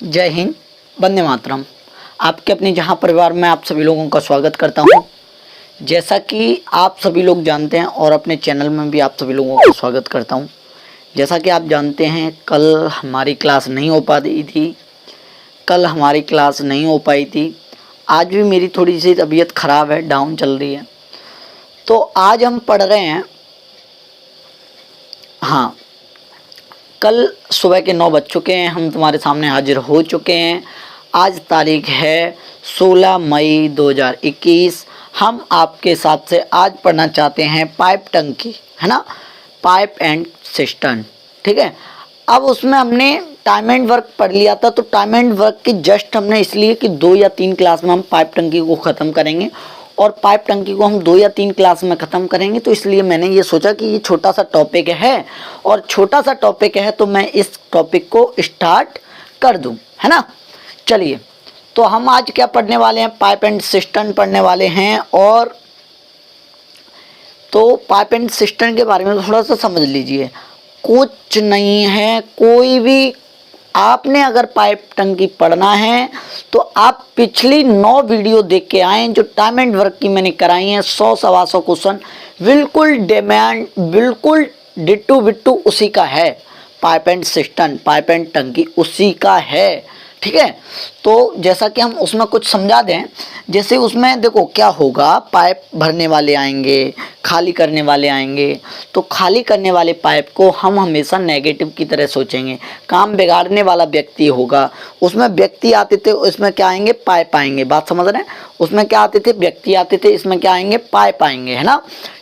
जय हिंद, वंदे मातरम। आपके अपने जहां परिवार में आप सभी लोगों का स्वागत करता हूं। जैसा कि आप सभी लोग जानते हैं और अपने चैनल में भी आप सभी लोगों का स्वागत करता हूं। जैसा कि आप जानते हैं कल हमारी क्लास नहीं हो पाई थी। आज भी मेरी थोड़ी सी तबीयत ख़राब है, डाउन चल रही है। तो आज हम पढ़ रहे हैं, हाँ, कल सुबह के 9 बज चुके हैं, हम तुम्हारे सामने हाजिर हो चुके हैं। आज तारीख है 16 मई 2021। हम आपके साथ से आज पढ़ना चाहते हैं पाइप टंकी, है ना, पाइप एंड सिस्टम। ठीक है। अब उसमें हमने टाइम एंड वर्क पढ़ लिया था, तो टाइम एंड वर्क की जस्ट हमने इसलिए कि 2 या 3 क्लास में हम पाइप टंकी को ख़त्म करेंगे और पाइप टंकी को हम 2 या 3 क्लास में ख़त्म करेंगे, तो इसलिए मैंने ये सोचा कि ये छोटा सा टॉपिक है और छोटा सा टॉपिक है तो मैं इस टॉपिक को स्टार्ट कर दूं, है ना। चलिए, तो हम आज क्या पढ़ने वाले हैं, पाइप एंड सिस्टम पढ़ने वाले हैं। और तो पाइप एंड सिस्टम के बारे में थोड़ा सा समझ लीजिए। कुछ नहीं है, कोई भी आपने अगर पाइप टंकी पढ़ना है तो आप पिछली 9 वीडियो देख के आए जो टाइम एंड वर्क की मैंने कराई हैं। 100 सवा 100 क्वेश्चन बिल्कुल डिमांड, बिल्कुल डिट्टू बिट्टू उसी का है। Pipe and system, pipe and टंकी उसी का है। ठीक है। तो जैसा कि हम उसमें कुछ समझा दें, जैसे उसमें देखो क्या होगा, पाइप भरने वाले आएंगे, खाली करने वाले आएंगे। तो खाली करने वाले पाइप को हम हमेशा नेगेटिव की तरह सोचेंगे, काम बिगाड़ने वाला व्यक्ति होगा। उसमें व्यक्ति आते थे, उसमें क्या आएंगे, पाइप आएंगे। बात समझ रहे हैं, उसमें क्या आते थे, व्यक्ति आते थे, इसमें क्या आएंगे, पाइप आएंगे, है ना।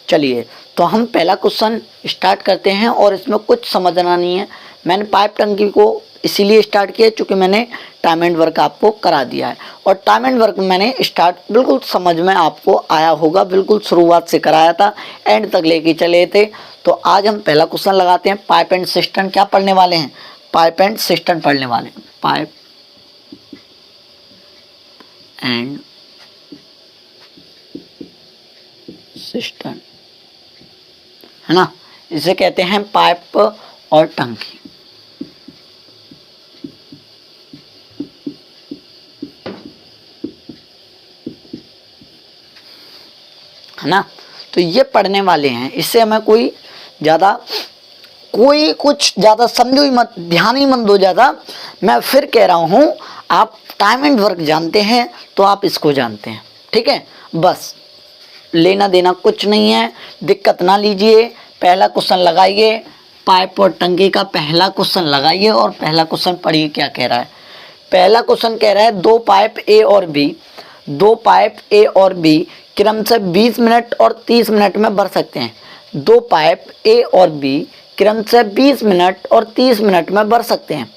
चलिए, तो हम पहला क्वेश्चन स्टार्ट करते हैं और इसमें कुछ समझना नहीं है। मैंने पाइप टंकी को इसीलिए स्टार्ट किया क्योंकि मैंने टाइम एंड वर्क आपको करा दिया है और टाइम एंड वर्क मैंने स्टार्ट बिल्कुल समझ में आपको आया होगा, बिल्कुल शुरुआत से कराया था, एंड तक लेके चले थे। तो आज हम पहला क्वेश्चन लगाते हैं। पाइप एंड सिस्टम क्या पढ़ने वाले हैं, पाइप एंड सिस्टम पढ़ने वाले हैं। पाइप एंड सिस्टम, है ना, इसे कहते हैं पाइप और टंकी। है ना। तो ये पढ़ने वाले हैं, इससे हमें कोई कुछ ज़्यादा समझो ही मत, ध्यान ही मत दो ज़्यादा। मैं फिर कह रहा हूँ, आप टाइम एंड वर्क जानते हैं तो आप इसको जानते हैं। ठीक है, बस लेना देना कुछ नहीं है, दिक्कत ना लीजिए। पहला क्वेश्चन लगाइए, पाइप और टंकी का पहला क्वेश्चन लगाइए और पहला क्वेश्चन पढ़िए क्या कह रहा है। पहला क्वेश्चन कह रहा है दो पाइप ए और बी क्रम से 20 मिनट और 30 मिनट में भर सकते हैं। 2 पाइप ए और बी क्रम से 20 मिनट और 30 मिनट में भर सकते हैं।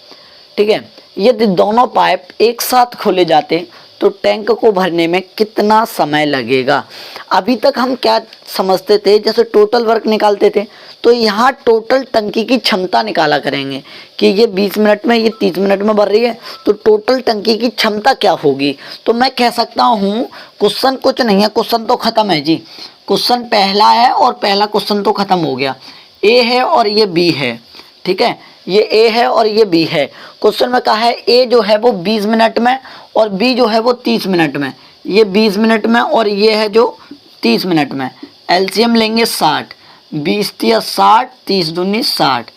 ठीक है। यदि दोनों पाइप एक साथ खोले जाते तो टैंक को भरने में कितना समय लगेगा। अभी तक हम क्या समझते थे, जैसे टोटल वर्क निकालते थे, तो यहाँ टोटल टंकी की क्षमता निकाला करेंगे कि ये 20 मिनट में, ये 30 मिनट में भर रही है, तो टोटल टंकी की क्षमता क्या होगी। तो मैं कह सकता हूँ क्वेश्चन कुछ नहीं है, क्वेश्चन तो ख़त्म है जी। क्वेश्चन पहला है और पहला क्वेश्चन तो ख़त्म हो गया। ए है और ये बी है। ठीक है, ये ए है और ये बी है। क्वेश्चन में कहा है ए जो है वो 20 मिनट में और बी जो है वो 30 मिनट में। ये 20 मिनट में और ये है जो 30 मिनट में। एलसीएम लेंगे 60, 20 या 60, 30 दूनी 60।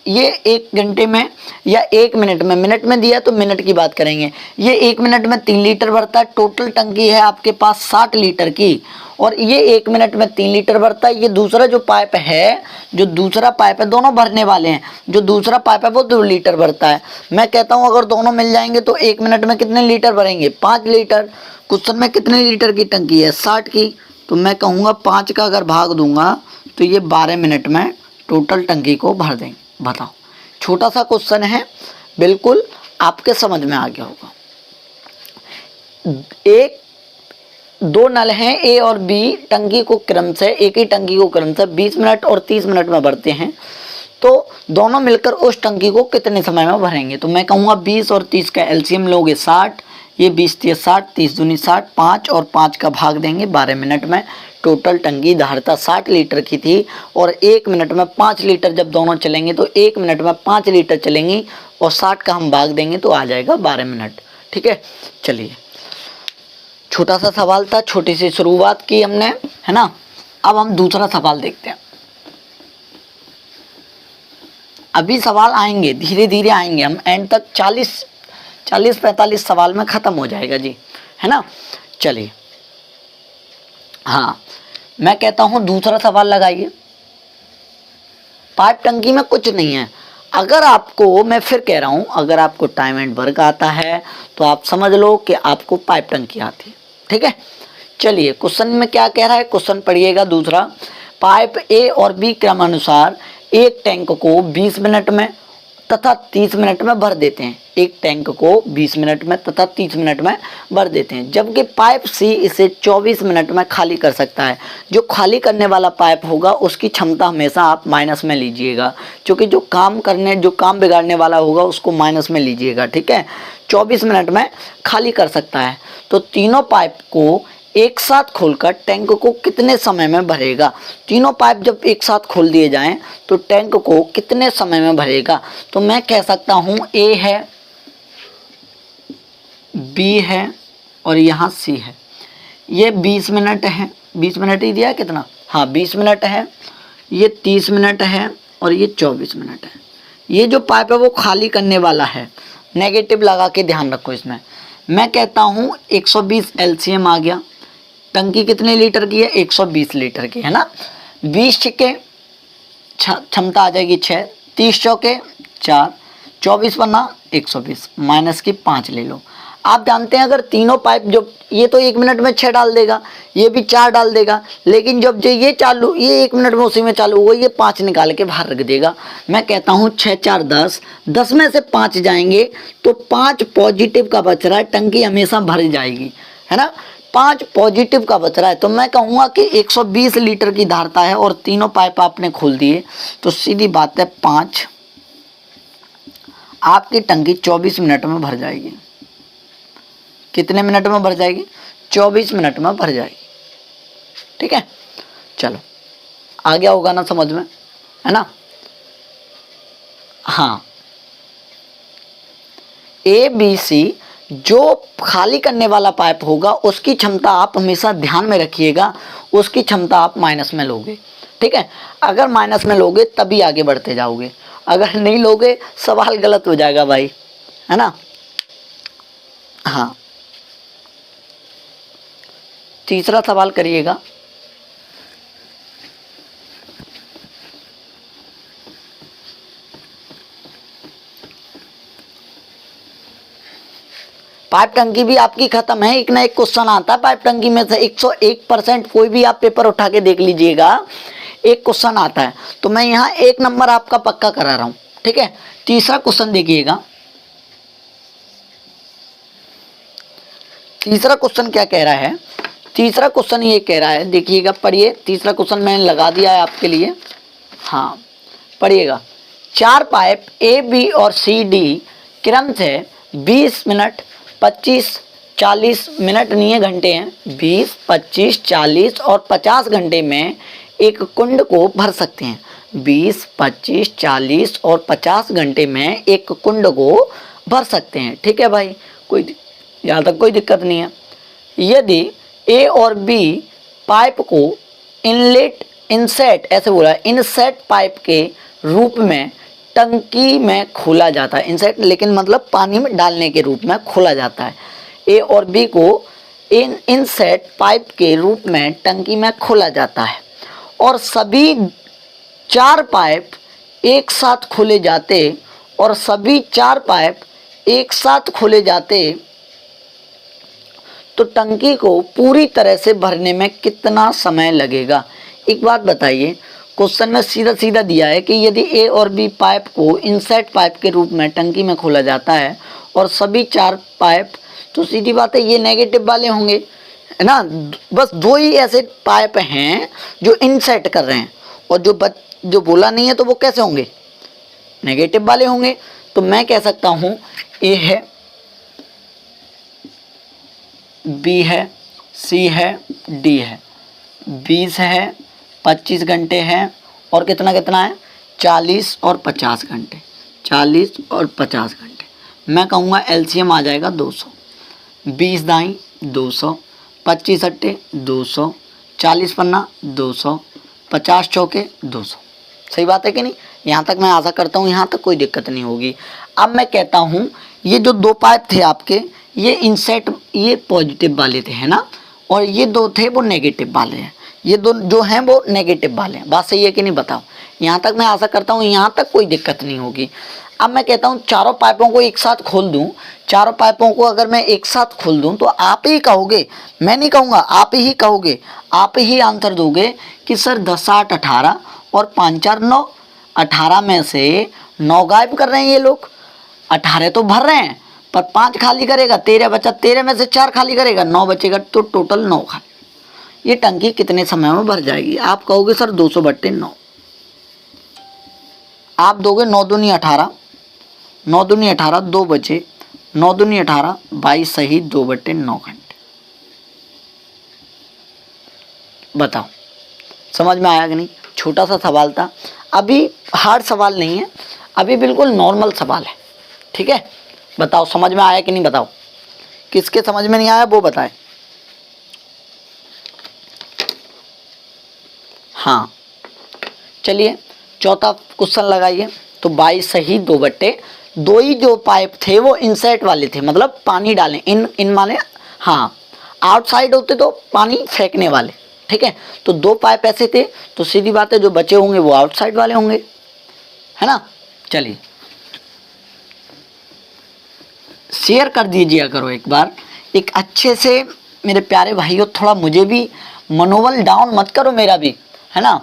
ये 1 घंटे में या 1 मिनट में, मिनट में दिया तो मिनट की बात करेंगे। ये 1 मिनट में 3 लीटर भरता है। टोटल टंकी है आपके पास 60 लीटर की और ये 1 मिनट में 3 लीटर भरता है। ये दूसरा जो पाइप है, जो दूसरा पाइप है, दोनों भरने वाले हैं। जो दूसरा पाइप है वो 2 लीटर भरता है। मैं कहता हूँ अगर दोनों मिल जाएंगे तो 1 मिनट में कितने लीटर भरेंगे, 5 लीटर। क्वेश्चन में कितने लीटर की टंकी है, 60 की, तो मैं कहूँगा 5 का अगर भाग दूंगा तो ये 12 मिनट में टोटल टंकी को भर देंगे। बताओ, छोटा सा क्वेश्चन है, बिल्कुल आपके समझ में आ गया होगा। 2 नल हैं ए और बी, टंकी को क्रम से, एक ही टंकी को क्रम से 20 मिनट और 30 मिनट में भरते हैं। तो दोनों मिलकर उस टंकी को कितने समय में भरेंगे। तो मैं कहूँगा 20 और 30 का एलसीएम लोगे 60, ये 20 या 60, 30 दूनी 60, 5 और 5 का भाग देंगे 12 मिनट में। टोटल टंकी धारता 60 लीटर की थी और 1 मिनट में 5 लीटर जब दोनों चलेंगे तो 1 मिनट में 5 लीटर चलेंगी और 60 का हम भाग देंगे तो आ जाएगा 12 मिनट। ठीक है, चलिए छोटा सा सवाल था, छोटी सी शुरुआत की हमने, है ना। अब हम दूसरा सवाल देखते हैं। अभी सवाल आएंगे, धीरे धीरे आएंगे, हम एंड तक 40-45 सवाल में ख़त्म हो जाएगा जी, है ना। चलिए, हाँ मैं कहता हूँ दूसरा सवाल लगाइए। पाइप टंकी में कुछ नहीं है। अगर आपको, मैं फिर कह रहा हूँ, अगर आपको टाइम एंड वर्क आता है तो आप समझ लो कि आपको पाइप टंकी आती है। ठीक है, चलिए क्वेश्चन में क्या कह रहा है, क्वेश्चन पढ़िएगा दूसरा। पाइप ए और बी क्रमानुसार एक टैंक को 20 मिनट में तथा 30 मिनट में भर देते हैं। एक टैंक को 20 मिनट में तथा 30 मिनट में भर देते हैं, जबकि पाइप सी इसे 24 मिनट में खाली कर सकता है। जो खाली करने वाला पाइप होगा उसकी क्षमता हमेशा आप माइनस में लीजिएगा, क्योंकि जो काम बिगाड़ने वाला होगा उसको माइनस में लीजिएगा। ठीक है, 24 मिनट में खाली कर सकता है। तो तीनों पाइप को एक साथ खोलकर टैंक को कितने समय में भरेगा। तीनों पाइप जब एक साथ खोल दिए जाएं तो टैंक को कितने समय में भरेगा। तो मैं कह सकता हूं ए है, बी है और यहाँ सी है। ये 20 मिनट है, 20 मिनट ही दिया कितना, हाँ 20 मिनट है। ये 30 मिनट है और ये 24 मिनट है। ये जो पाइप है वो खाली करने वाला है, नेगेटिव लगा के ध्यान रखो इसमें। मैं कहता हूँ 120 LCM आ गया। टंकी कितने लीटर की है, 120 लीटर की, है ना। 20 छिक्के क्षमता आ जाएगी 6, 30 चौके 4, 24 वरना 120, माइनस की 5 ले लो। आप जानते हैं अगर तीनों पाइप, जो ये तो 1 मिनट में 6 डाल देगा, ये भी 4 डाल देगा, लेकिन जब जो ये 1 मिनट में उसी में चालू होगा, ये 5 निकाल के बाहर रख देगा। मैं कहता हूँ 6 4 10, 10 में से 5 जाएंगे तो 5 पॉजिटिव का बच रहा है, टंकी हमेशा भर जाएगी, है ना। 5 पॉजिटिव का बच रहा है, तो मैं कहूँगा कि 120 लीटर की धारता है और तीनों पाइप आपने खोल दिए, तो सीधी बात है 5, आपकी टंकी 24 मिनट में भर जाएगी। कितने मिनट में भर जाएगी, 24 मिनट में भर जाएगी। ठीक है, चलो आ गया होगा ना समझ में, है ना। हाँ, ए बी सी जो खाली करने वाला पाइप होगा उसकी क्षमता आप हमेशा ध्यान में रखिएगा, उसकी क्षमता आप माइनस में लोगे। ठीक है, अगर माइनस में लोगे तभी आगे बढ़ते जाओगे, अगर नहीं लोगे सवाल गलत हो जाएगा भाई, है ना। हाँ, तीसरा सवाल करिएगा। पाइप टंकी भी आपकी खत्म है, एक ना एक क्वेश्चन आता है पाइप टंकी में से, 101% कोई भी आप पेपर उठा के देख लीजिएगा, एक क्वेश्चन आता है। तो मैं यहाँ 1 नंबर आपका पक्का करा रहा हूँ। ठीक है, तीसरा क्वेश्चन देखिएगा। तीसरा क्वेश्चन क्या कह रहा है, तीसरा क्वेश्चन ये कह रहा है, देखिएगा पढ़िए। तीसरा क्वेश्चन मैंने लगा दिया है आपके लिए, हाँ पढ़िएगा। 4 पाइप ए बी और सी डी क्रम से 20 मिनट 25 40 मिनट नहीं है, घंटे हैं, 20 25 40 और 50 घंटे में एक कुंड को भर सकते हैं। 20 25 40 और 50 घंटे में एक कुंड को भर सकते हैं। ठीक है भाई, कोई यहाँ तक कोई दिक्कत नहीं है। यदि ए और बी पाइप को इनलेट इनसेट, ऐसे बोला, इनसेट पाइप के रूप में टंकी में खोला जाता है। इनसेट लेकिन मतलब पानी में डालने के रूप में खोला जाता है। ए और बी को इनसेट पाइप के रूप में टंकी में खोला जाता है और सभी 4 पाइप एक साथ खोले जाते, और सभी 4 पाइप एक साथ खोले जाते तो टंकी को पूरी तरह से भरने में कितना समय लगेगा। एक बात बताइए, क्वेश्चन में सीधा सीधा दिया है कि यदि ए और बी पाइप को इनसेट पाइप के रूप में टंकी में खोला जाता है और सभी 4 पाइप, तो सीधी बात है ये नेगेटिव वाले होंगे, है ना। बस 2 ही ऐसे पाइप हैं जो इनसेट कर रहे हैं, और जो बोला नहीं है तो वो कैसे होंगे, नेगेटिव वाले होंगे। तो मैं कह सकता हूँ ए है, बी है, सी है, डी है। 20 है, 25 घंटे हैं और कितना कितना है, 40 और 50 घंटे। 40 और 50 घंटे। मैं कहूँगा एलसीएम आ जाएगा 200। 20 दाई 200, 25 अट्टे 200, 40 पन्ना 200, 50 चौके 200। सही बात है कि नहीं? यहाँ तक मैं आशा करता हूँ यहाँ तक कोई दिक्कत नहीं होगी। अब मैं कहता हूँ ये जो 2 पाइप थे आपके, ये इनसेट ये पॉजिटिव वाले थे, है ना, और ये 2 थे वो नेगेटिव वाले हैं। ये 2 जो हैं वो नेगेटिव वाले हैं। बात सही है कि नहीं बताओ? यहाँ तक मैं आशा करता हूँ यहाँ तक कोई दिक्कत नहीं होगी। अब मैं कहता हूँ चारों पाइपों को एक साथ खोल दूँ, चारों पाइपों को अगर मैं एक साथ खोल दूँ तो आप ही कहोगे, मैं नहीं कहूँगा, आप ही कहोगे, आप ही आंसर दोगे कि सर 10 8 18 और 5 4 9। 18 में से 9 गायब कर रहे हैं ये लोग, 18 तो भर रहे हैं पर 5 खाली करेगा, 13 बचा, 13 में से 4 खाली करेगा, 9 बचेगा, तो टोटल 9 खाली। ये टंकी कितने समय में भर जाएगी? आप कहोगे सर 200/9। आप दोगे 9 दूनी 18, 9 दूनी 18, 2 बचे, 9 दूनी 18, 22 सही 2/9 घंटे। बताओ समझ में आया कि नहीं? छोटा सा सवाल था, अभी हार्ड सवाल नहीं है, अभी बिल्कुल नॉर्मल सवाल है। ठीक है, बताओ समझ में आया कि नहीं? बताओ किसके समझ में नहीं आया वो बताए। हाँ चलिए चौथा क्वेश्चन लगाइए। तो 22 सही 2/2 ही जो पाइप थे वो इनसेट वाले थे, मतलब पानी डालें इन माने, हाँ आउटसाइड होते तो पानी फेंकने वाले। ठीक है, तो 2 पाइप ऐसे थे, तो सीधी बात है जो बचे होंगे वो आउटसाइड वाले होंगे, है ना। चलिए शेयर कर दीजिए करो एक बार, एक अच्छे से मेरे प्यारे भाइयों, थोड़ा मुझे भी मनोबल डाउन मत करो मेरा भी, है ना।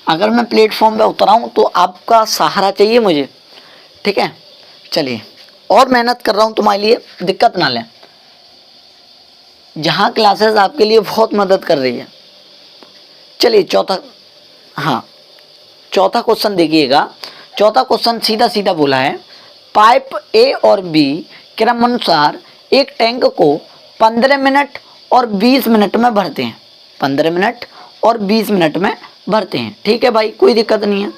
अगर मैं प्लेटफॉर्म पे उतराऊँ तो आपका सहारा चाहिए मुझे। ठीक है, चलिए और मेहनत कर रहा हूँ तुम्हारे लिए, दिक्कत ना लें। जहाँ क्लासेस आपके लिए बहुत मदद कर रही है। चलिए चौथा, हाँ चौथा क्वेश्चन देखिएगा। चौथा क्वेश्चन सीधा सीधा बोला है, पाइप ए और बी क्रमानुसार एक टैंक को 15 मिनट और 20 मिनट में भरते हैं। 15 मिनट और 20 मिनट में भरते हैं। ठीक है भाई, कोई दिक्कत नहीं है।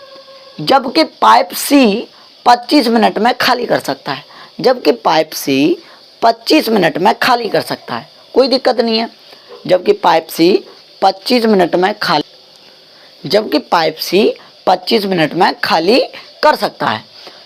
जबकि पाइप सी 25 मिनट में खाली कर सकता है। जबकि पाइप सी 25 मिनट में खाली कर सकता है, कोई दिक्कत नहीं है। जबकि पाइप सी 25 मिनट में खाली, जबकि पाइप सी 25 मिनट में खाली कर सकता है।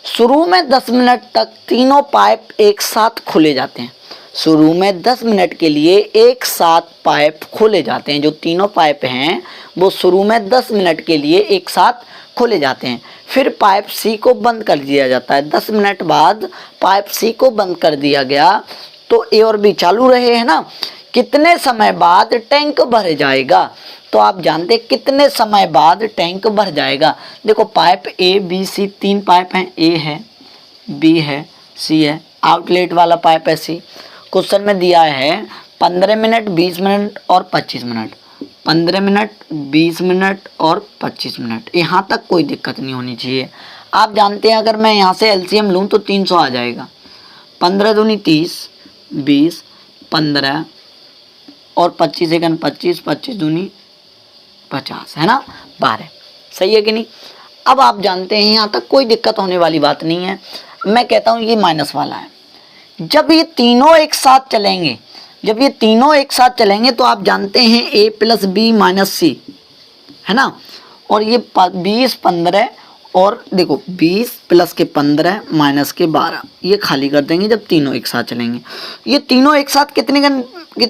शुरू में 10 मिनट तक तीनों पाइप एक साथ खोले जाते हैं। शुरू में 10 मिनट के लिए एक साथ पाइप खोले जाते हैं। जो तीनों पाइप हैं वो शुरू में 10 मिनट के लिए एक साथ खोले जाते हैं। फिर पाइप सी को बंद कर दिया जाता है। 10 मिनट बाद पाइप सी को बंद कर दिया गया तो ए और बी चालू रहे, है ना। कितने समय बाद टैंक भर जाएगा? तो आप जानते हैं कितने समय बाद टैंक भर जाएगा। देखो pipe A B C 3 pipe हैं, ए है, बी है, सी है, आउटलेट वाला पाइप है सी। क्वेश्चन में दिया है 15 मिनट 20 मिनट और 25 मिनट। 15 मिनट 20 मिनट और 25 मिनट, यहाँ तक कोई दिक्कत नहीं होनी चाहिए। आप जानते हैं अगर मैं यहाँ से एलसीएम लूँ तो 300 आ जाएगा। 15 दूनी 30, 20, 15 और 25 सेकंड 25, 25 दूनी 50, है ना, 12। सही है कि नहीं? अब आप जानते हैं यहाँ तक कोई दिक्कत होने वाली बात नहीं है। मैं कहता हूँ ये माइनस वाला है। जब ये तीनों एक साथ चलेंगे, जब ये तीनों एक साथ चलेंगे तो आप जानते हैं ए प्लस बी माइनस सी, है ना। और ये 20 15 और देखो 20 प्लस के 15 माइनस के 12, ये खाली कर देंगे जब तीनों एक साथ चलेंगे। ये तीनों एक साथ कितनी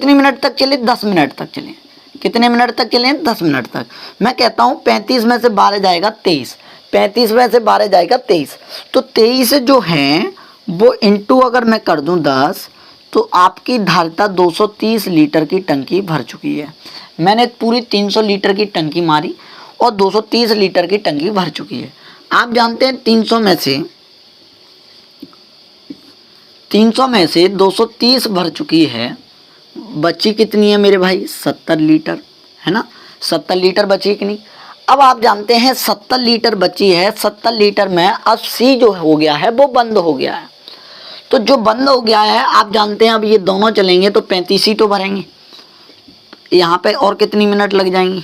मिनट तक चले? 10 मिनट तक चले। कितने मिनट तक चले? 10 मिनट तक। मैं कहता हूँ 35 में से 12 जाएगा 23, 35 में से 12 जाएगा 23। तो 23 जो हैं वो इंटू अगर मैं कर दूं 10 तो आपकी धारिता 230 लीटर की टंकी भर चुकी है। मैंने पूरी 300 लीटर की टंकी मारी और 230 लीटर की टंकी भर चुकी है। आप जानते हैं 300 में से 230 भर चुकी है, बची कितनी है मेरे भाई? 70 लीटर, है ना। 70 लीटर बची कि नहीं? अब आप जानते हैं 70 लीटर बची है। 70 लीटर में 80 जो हो गया है वो बंद हो गया है। तो जो बंद हो गया है आप जानते हैं अब ये दोनों चलेंगे तो 35 ही तो भरेंगे। यहाँ पे और कितनी मिनट लग जाएंगी?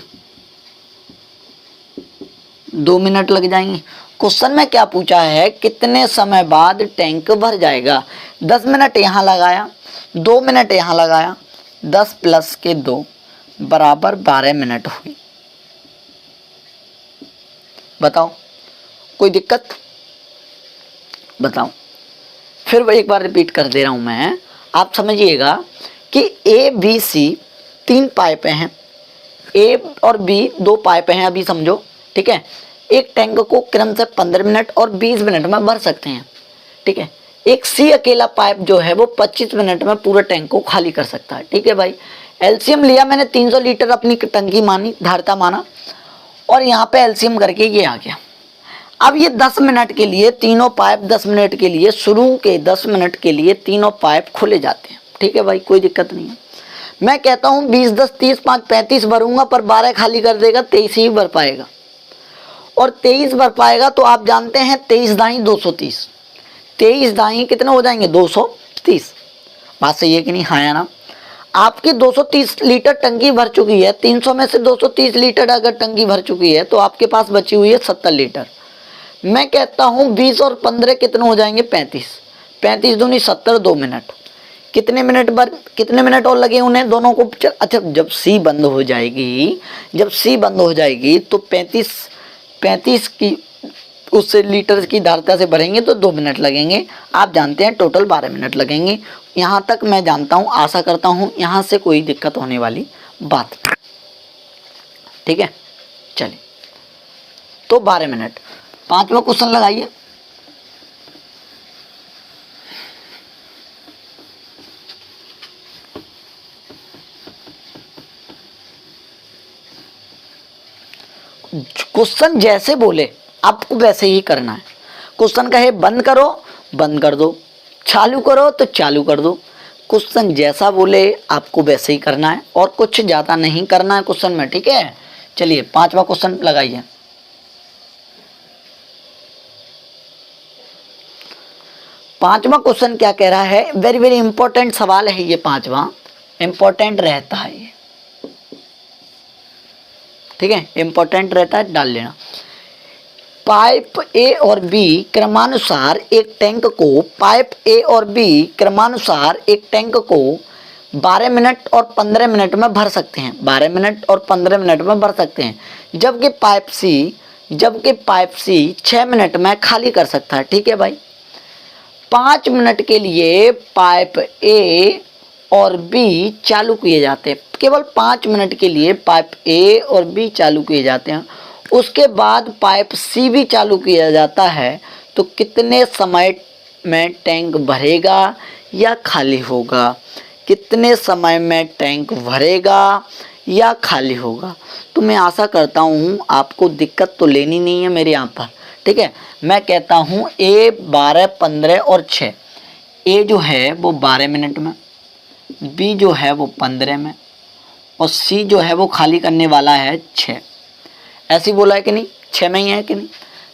2 मिनट लग जाएंगी। क्वेश्चन में क्या पूछा है, कितने समय बाद टैंक भर जाएगा। 10 मिनट यहाँ लगाया, 2 मिनट यहाँ लगाया, 10 प्लस के 2 बराबर 12 मिनट हुई। बताओ कोई दिक्कत, बताओ। फिर एक बार रिपीट कर दे रहा हूं मैं, आप समझिएगा कि ए बी सी 3 पाइपें हैं, ए और बी 2 पाइपें हैं, अभी समझो, ठीक है। एक टैंक को क्रम से 15 मिनट और 20 मिनट में भर सकते हैं, ठीक है। एक सी अकेला पाइप जो है वो 25 मिनट में पूरे टैंक को खाली कर सकता है, ठीक है भाई। एलसीएम लिया मैंने, 300 लीटर अपनी टंकी मानी, धारता माना, और यहाँ पे एलसीएम करके ये आ गया। अब ये 10 मिनट के लिए तीनों पाइप 10 मिनट के लिए, शुरू के 10 मिनट के लिए तीनों पाइप खुले जाते हैं, ठीक है भाई, कोई दिक्कत नहीं है। मैं कहता हूँ 20 10 30 5 35 भरूंगा, पर 12 खाली कर देगा, 23 ही भर पाएगा। और 23 भर पाएगा तो आप जानते हैं 23 दाई 230, 23 दाई कितने हो जाएंगे, 230। बात सही है कि नहीं, हाँ या ना। आपकी 230 लीटर टंकी भर चुकी है, 300 में से 230 लीटर अगर टंकी भर चुकी है तो आपके पास बची हुई है 70 लीटर। मैं कहता हूँ 20 और 15 कितने हो जाएंगे, 35, 35 दूनी 70, 2 मिनट। कितने मिनट और लगे उन्हें दोनों को। अच्छा, जब सी बंद हो जाएगी, जब सी बंद हो जाएगी तो 35 की उससे लीटर की धारता से भरेंगे तो 2 मिनट लगेंगे। आप जानते हैं टोटल 12 मिनट लगेंगे। यहाँ तक मैं जानता हूँ, आशा करता हूँ यहाँ से कोई दिक्कत होने वाली बात नहीं, ठीक है। चलिए, तो 12 मिनट। 5वां क्वेश्चन लगाइए। क्वेश्चन जैसे बोले आपको वैसे ही करना है। क्वेश्चन कहे बंद करो, बंद कर दो, चालू करो तो चालू कर दो। क्वेश्चन जैसा बोले आपको वैसे ही करना है, और कुछ ज़्यादा नहीं करना है क्वेश्चन में, ठीक है। चलिए 5वां क्वेश्चन लगाइए। 5वां क्वेश्चन क्या कह रहा है, वेरी वेरी इंपॉर्टेंट सवाल है ये, 5वां इंपॉर्टेंट रहता है ये, ठीक है, इंपॉर्टेंट रहता है, डाल लेना। पाइप ए और बी क्रमानुसार एक टैंक को, पाइप ए और बी क्रमानुसार एक टैंक को 12 मिनट और 15 मिनट में भर सकते हैं, 12 मिनट और 15 मिनट में भर सकते हैं, जबकि पाइप सी 6 मिनट में खाली कर सकता है, ठीक है भाई। 5 मिनट के लिए पाइप ए और बी चालू किए जाते हैं, केवल 5 मिनट के लिए पाइप ए और बी चालू किए जाते हैं, उसके बाद पाइप सी भी चालू किया जाता है, तो कितने समय में टैंक भरेगा या खाली होगा, कितने समय में टैंक भरेगा या खाली होगा। तो मैं आशा करता हूँ आपको दिक्कत तो लेनी नहीं है मेरे यहाँ पर, ठीक है। मैं कहता हूँ ए 12 15 और 6, ए जो है वो 12 मिनट में, बी जो है वो 15 में, और सी जो है वो खाली करने वाला है 6। ऐसे बोला है कि नहीं, 6 में ही है कि नहीं।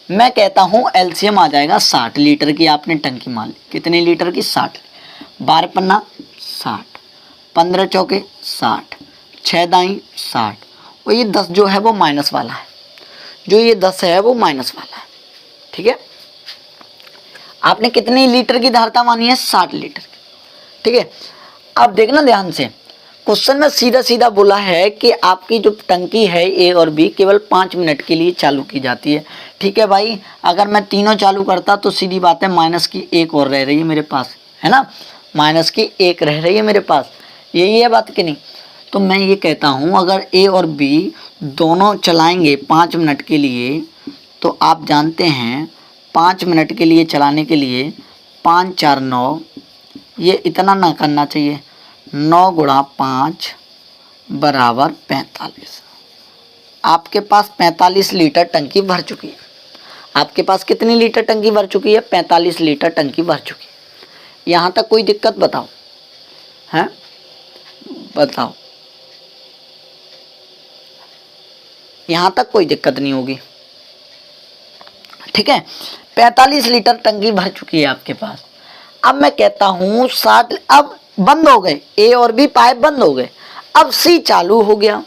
मैं कहता हूँ एलसीएम आ जाएगा 60 लीटर की, आपने टंकी मान ली, कितने लीटर की, 60। 12 पन्ना 60, 15 चौके 60, 6 दाई 60, और ये 10 जो है वो माइनस वाला है, जो ये 10 है वो माइनस वाला है, ठीक है। आपने कितनी लीटर की धारता मानी है, 60 लीटर की, ठीक है। अब देखना ध्यान से, क्वेश्चन में सीधा सीधा बोला है कि आपकी जो टंकी है ए और बी केवल 5 मिनट के लिए चालू की जाती है, ठीक है भाई। अगर मैं तीनों चालू करता तो सीधी बात है माइनस की 1 और रह रही है मेरे पास, है ना, माइनस की 1 रह रही है मेरे पास, यही है बात कि नहीं। तो मैं ये कहता हूँ अगर ए और बी दोनों चलाएंगे 5 मिनट के लिए, तो आप जानते हैं 5 मिनट के लिए चलाने के लिए 5 4 9, ये इतना ना करना चाहिए, 9 गुणा 5 बराबर 45। आपके पास 45 लीटर टंकी भर चुकी है। आपके पास कितनी लीटर टंकी भर चुकी है, 45 लीटर टंकी भर चुकी है। यहाँ तक कोई दिक्कत बताओ, हैं, बताओ, यहाँ तक कोई दिक्कत नहीं होगी, ठीक है। 45 लीटर टंकी भर चुकी है आपके पास। अब मैं कहता हूँ 60, अब बंद हो गए ए और बी पाइप बंद हो गए, अब सी चालू हो गया।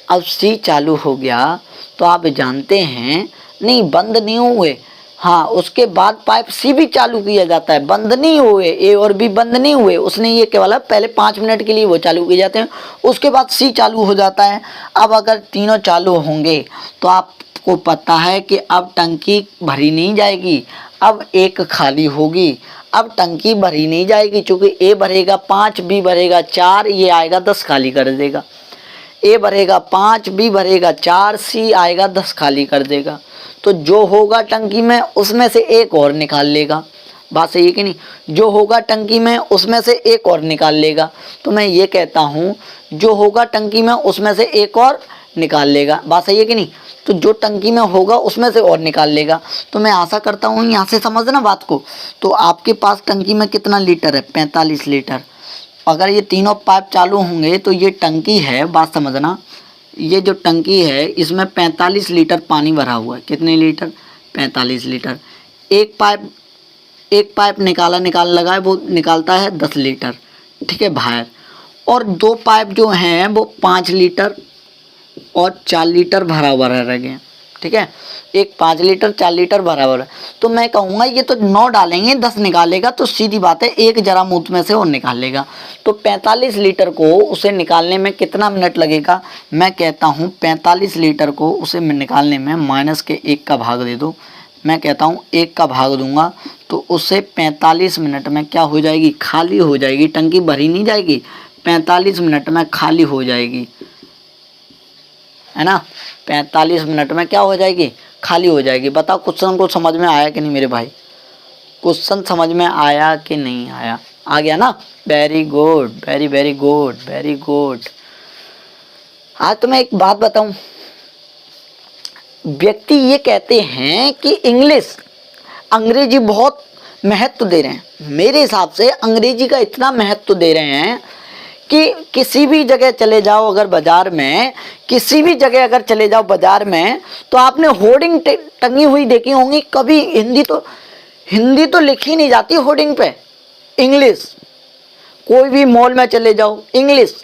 अब सी चालू हो गया तो आप जानते हैं नहीं, बंद नहीं हुए। हाँ, उसके बाद पाइप सी भी चालू किया जाता है, बंद नहीं हुए, ए और बी बंद नहीं हुए, उसने ये केवल पहले 5 मिनट के लिए वो चालू किए जाते हैं, उसके बाद सी चालू हो जाता है। अब अगर तीनों चालू होंगे तो आपको पता है कि अब टंकी भरी नहीं जाएगी, अब एक खाली होगी। अब टंकी भरी नहीं जाएगी क्योंकि ए भरेगा 5, बी भरेगा 4, ये आएगा 10 खाली कर देगा। ए भरेगा 5, बी भरेगा 4, सी आएगा 10 खाली कर देगा। तो जो होगा टंकी में उसमें से एक और निकाल लेगा। बात सही है कि नहीं? जो होगा टंकी में उसमें से एक और निकाल लेगा। तो मैं ये कहता हूँ जो होगा टंकी में उसमें से एक और निकाल लेगा। बात सही है कि नहीं? तो जो टंकी में होगा उसमें से और निकाल लेगा। तो मैं आशा करता हूँ यहाँ से समझना बात को। तो आपके पास टंकी में कितना लीटर है? 45 लीटर। अगर ये तीनों पाइप चालू होंगे तो ये टंकी है, बात समझना, ये जो टंकी है इसमें 45 लीटर पानी भरा हुआ है। कितने लीटर? 45 लीटर। एक पाइप निकाल लगाए, वो निकालता है 10 लीटर, ठीक है, बाहर। और 2 पाइप जो हैं वो 5 लीटर और 4 लीटर भरा हुआ रह गए, ठीक है। एक 5 लीटर 4 लीटर भरा हुआ है। तो मैं कहूँगा ये तो 9 डालेंगे 10 निकालेगा, तो सीधी बात है एक जरा मुँह में से और निकालेगा। तो 45 लीटर को उसे निकालने में कितना मिनट लगेगा? मैं कहता हूँ 45 लीटर को उसे निकालने में -1 का भाग दे दो। मैं कहता हूँ 1 का भाग दूंगा तो उससे 45 मिनट में क्या हो जाएगी? खाली हो जाएगी। टंकी भरी नहीं जाएगी, 45 मिनट में खाली हो जाएगी, है ना। 45 मिनट में क्या हो जाएगी? खाली हो जाएगी। बताओ क्वेश्चन को समझ में आया कि नहीं मेरे भाई? क्वेश्चन समझ में आया कि नहीं आया? आ गया ना? Very good, very very good, very good. आज तो मैं एक बात बताऊं, व्यक्ति ये कहते हैं कि अंग्रेजी बहुत महत्व दे रहे हैं। मेरे हिसाब से अंग्रेजी का इतना महत्व दे रहे हैं कि किसी भी जगह चले जाओ, अगर बाजार में किसी भी जगह अगर चले जाओ बाजार में, तो आपने होर्डिंग टंगी हुई देखी होंगी। कभी हिंदी तो लिखी नहीं जाती होर्डिंग पे, इंग्लिश। कोई भी मॉल में चले जाओ, इंग्लिश।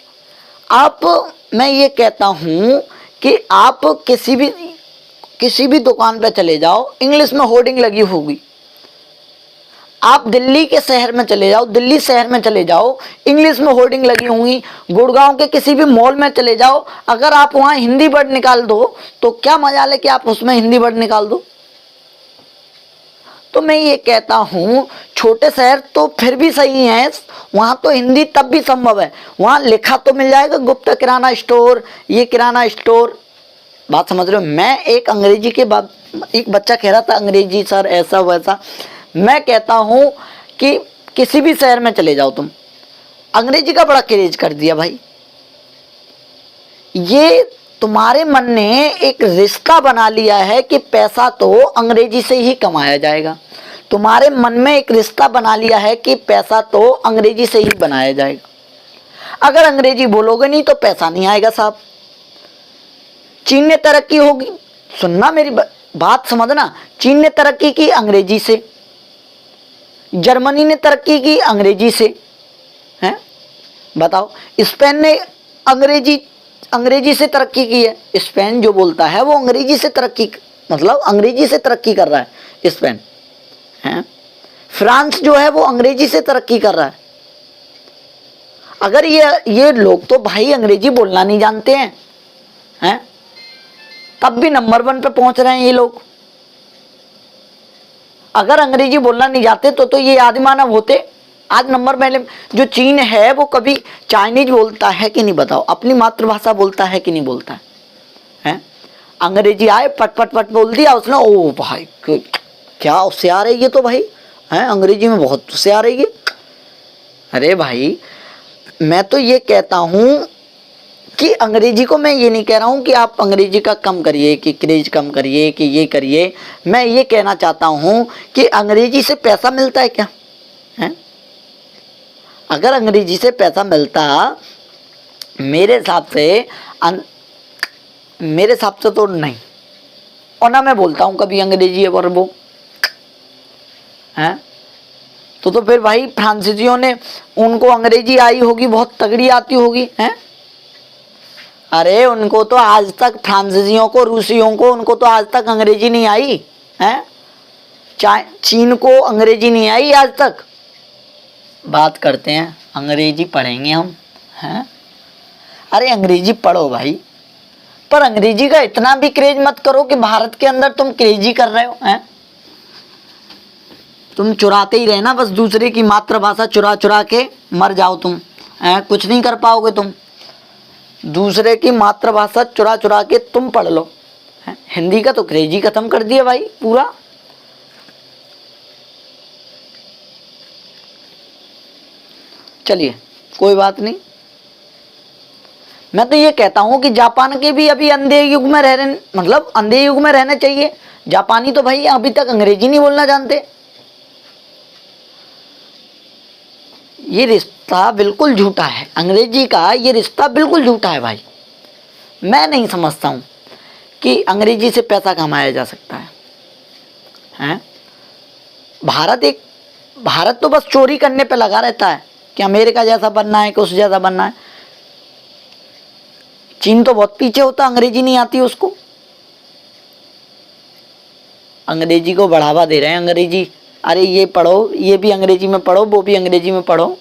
मैं ये कहता हूँ कि आप किसी भी दुकान पे चले जाओ, इंग्लिश में होर्डिंग लगी होगी। आप दिल्ली के शहर में चले जाओ, दिल्ली शहर में चले जाओ, इंग्लिश में होर्डिंग लगी होंगी। गुड़गांव के किसी भी मॉल में चले जाओ, अगर आप वहाँ हिंदी वर्ड निकाल दो तो क्या मजा ले कि आप उसमें हिंदी वर्ड निकाल दो। तो मैं ये कहता हूँ छोटे शहर तो फिर भी सही हैं, वहाँ तो हिंदी तब भी संभव है। वहाँ लिखा तो मिल जाएगा गुप्ता किराना स्टोर, ये किराना स्टोर। बात समझ रहे हो? मैं एक अंग्रेजी के बाद एक बच्चा कह रहा था अंग्रेजी सर ऐसा वैसा। मैं कहता हूँ कि किसी भी शहर में चले जाओ तुम, अंग्रेजी का बड़ा क्रेज कर दिया भाई। ये तुम्हारे मन ने एक रिश्ता बना लिया है कि पैसा तो अंग्रेजी से ही कमाया जाएगा। तुम्हारे मन में एक रिश्ता बना लिया है कि पैसा तो अंग्रेजी से ही बनाया जाएगा। अगर अंग्रेजी बोलोगे नहीं तो पैसा नहीं आएगा साहब। चीन ने तरक्की होगी, सुनना मेरी बात समझना, चीन ने तरक्की की अंग्रेजी से, जर्मनी ने तरक्की की अंग्रेजी से, हैं? बताओ। स्पेन ने अंग्रेजी से तरक्की की है। स्पेन जो बोलता है वो अंग्रेजी से तरक्की, मतलब अंग्रेजी से तरक्की कर रहा है स्पेन, हैं? फ्रांस जो है वो अंग्रेजी से तरक्की कर रहा है। अगर ये लोग तो भाई अंग्रेजी बोलना नहीं जानते हैं, तब भी नंबर 1 पे पहुंच रहे हैं ये लोग। अगर अंग्रेजी बोलना नहीं जाते तो ये आदि मानव होते आज नंबर में। जो चीन है वो कभी चाइनीज बोलता है कि नहीं बताओ? अपनी मातृभाषा बोलता है कि नहीं बोलता है? अंग्रेजी आए पट पट पट बोल दिया उसने, ओ भाई क्या होशियार है ये तो भाई, हैं? अंग्रेजी में बहुत होशियार है ये। अरे भाई मैं तो ये कहता हूँ कि अंग्रेजी को, मैं ये नहीं कह रहा हूँ कि आप अंग्रेजी का कम करिए, कि क्रेज कम करिए, कि ये करिए। मैं ये कहना चाहता हूँ कि अंग्रेजी से पैसा मिलता है क्या? है? अगर अंग्रेजी से पैसा मिलता, मेरे हिसाब से तो नहीं। और ना मैं बोलता हूँ कभी अंग्रेजी है और वो है तो फिर भाई फ्रांसीसियों ने, उनको अंग्रेजी आई होगी, बहुत तगड़ी आती होगी, हैं? अरे उनको तो आज तक, फ्रांसीसियों को, रूसियों को, उनको तो आज तक अंग्रेजी नहीं आई है। चीन को अंग्रेजी नहीं आई आज तक। बात करते हैं अंग्रेजी पढ़ेंगे हम हैं। अरे अंग्रेजी पढ़ो भाई, पर अंग्रेजी का इतना भी क्रेज मत करो कि भारत के अंदर तुम क्रेजी कर रहे हो हैं। तुम चुराते ही रहना बस, दूसरे की मातृभाषा चुरा चुरा के मर जाओ तुम हैं, कुछ नहीं कर पाओगे तुम। दूसरे की मातृभाषा चुरा चुरा के तुम पढ़ लो हैं। हिंदी का तो क्रेज ही खत्म कर दिया भाई पूरा। चलिए कोई बात नहीं, मैं तो ये कहता हूं कि जापान के भी अभी अंधे युग में रह रहे, मतलब अंधे युग में रहना चाहिए। जापानी तो भाई अभी तक अंग्रेजी नहीं बोलना जानते। ये रिश्ता बिल्कुल झूठा है, अंग्रेजी का ये रिश्ता बिल्कुल झूठा है भाई। मैं नहीं समझता हूं कि अंग्रेजी से पैसा कमाया जा सकता है हैं? भारत तो बस चोरी करने पे लगा रहता है कि अमेरिका जैसा बनना है, कि उस जैसा बनना है। चीन तो बहुत पीछे होता, अंग्रेजी नहीं आती उसको। अंग्रेजी को बढ़ावा दे रहे हैं, अंग्रेजी, अरे ये पढ़ो, ये भी अंग्रेजी में पढ़ो, वो भी अंग्रेजी में पढ़ो।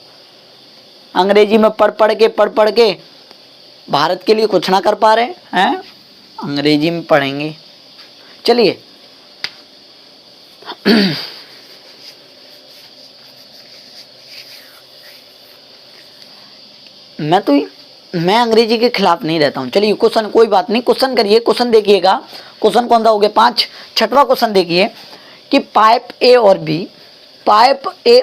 अंग्रेजी में पढ़ पढ़ के भारत के लिए कुछ ना कर पा रहे हैं, अंग्रेजी में पढ़ेंगे। चलिए मैं अंग्रेजी के खिलाफ नहीं रहता हूँ। चलिए क्वेश्चन, कोई बात नहीं, क्वेश्चन करिए। क्वेश्चन देखिएगा, क्वेश्चन कौन सा हो गया, 6वां क्वेश्चन देखिए कि पाइप ए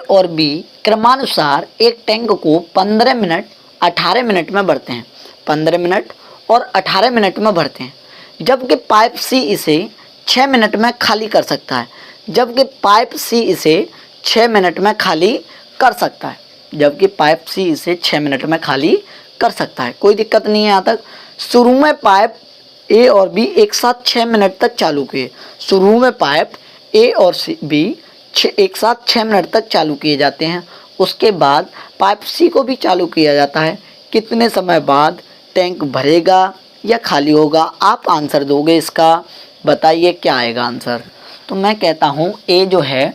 और बी क्रमानुसार एक टैंक को 15 मिनट 18 मिनट में भरते हैं। 15 मिनट और 18 मिनट में भरते हैं, जबकि पाइप सी इसे 6 मिनट में खाली कर सकता है। जबकि पाइप सी इसे 6 मिनट में खाली कर सकता है। जबकि पाइप सी इसे 6 मिनट में खाली कर सकता है। कोई दिक्कत नहीं है यहाँ तक। शुरू में पाइप ए और बी एक साथ 6 मिनट तक चालू किए। शुरू में पाइप ए और बी एक साथ 6 मिनट तक चालू किए जाते हैं। उसके बाद पाइप सी को भी चालू किया जाता है। कितने समय बाद टैंक भरेगा या खाली होगा? आप आंसर दोगे इसका, बताइए क्या आएगा आंसर। तो मैं कहता हूँ ए जो है,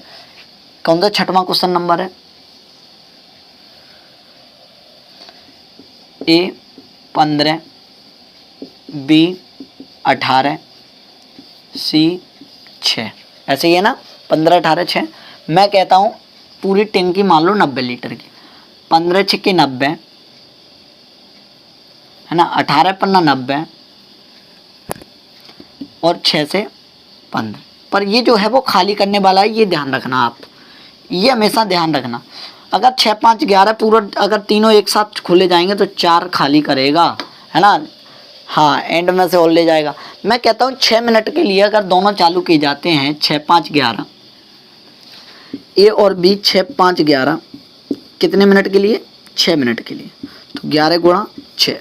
कौन सा 6वां क्वेश्चन नंबर है, ए 15, बी 18, सी 6, ऐसे ही है ना, 15 18 6। मैं कहता हूँ पूरी टैंकी मान लो 90 लीटर की, 15 6 90 है ना, 18 पन्ना 90 और 6 से 15। पर ये जो है वो खाली करने वाला है, ये ध्यान रखना आप, ये हमेशा ध्यान रखना। अगर 6 5 11 पूरा, अगर तीनों एक साथ खुले जाएंगे तो 4 खाली करेगा, है ना, हाँ, एंड में से और ले जाएगा। मैं कहता हूँ 6 मिनट के लिए अगर दोनों चालू किए जाते हैं, 6 5 11, ए और बी 6 5 11, कितने मिनट के लिए? 6 मिनट के लिए। तो 11 गुणा 6,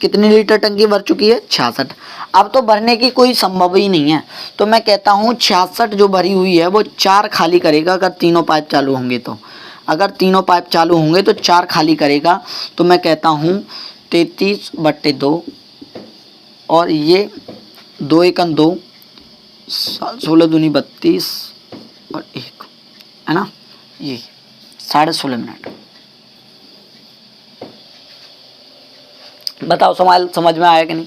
कितनी लीटर टंकी भर चुकी है? 66। अब तो भरने की कोई संभव ही नहीं है, तो मैं कहता हूँ 66 जो भरी हुई है वो 4 खाली करेगा अगर तीनों पाइप चालू होंगे तो। अगर तीनों पाइप चालू होंगे तो 4 खाली करेगा। तो मैं कहता हूँ 33/2 और ये 2 एकम 2, 16 दूनी 32 और 1, है ना, ये 16.5 मिनट। बताओ समझ में आया कि नहीं?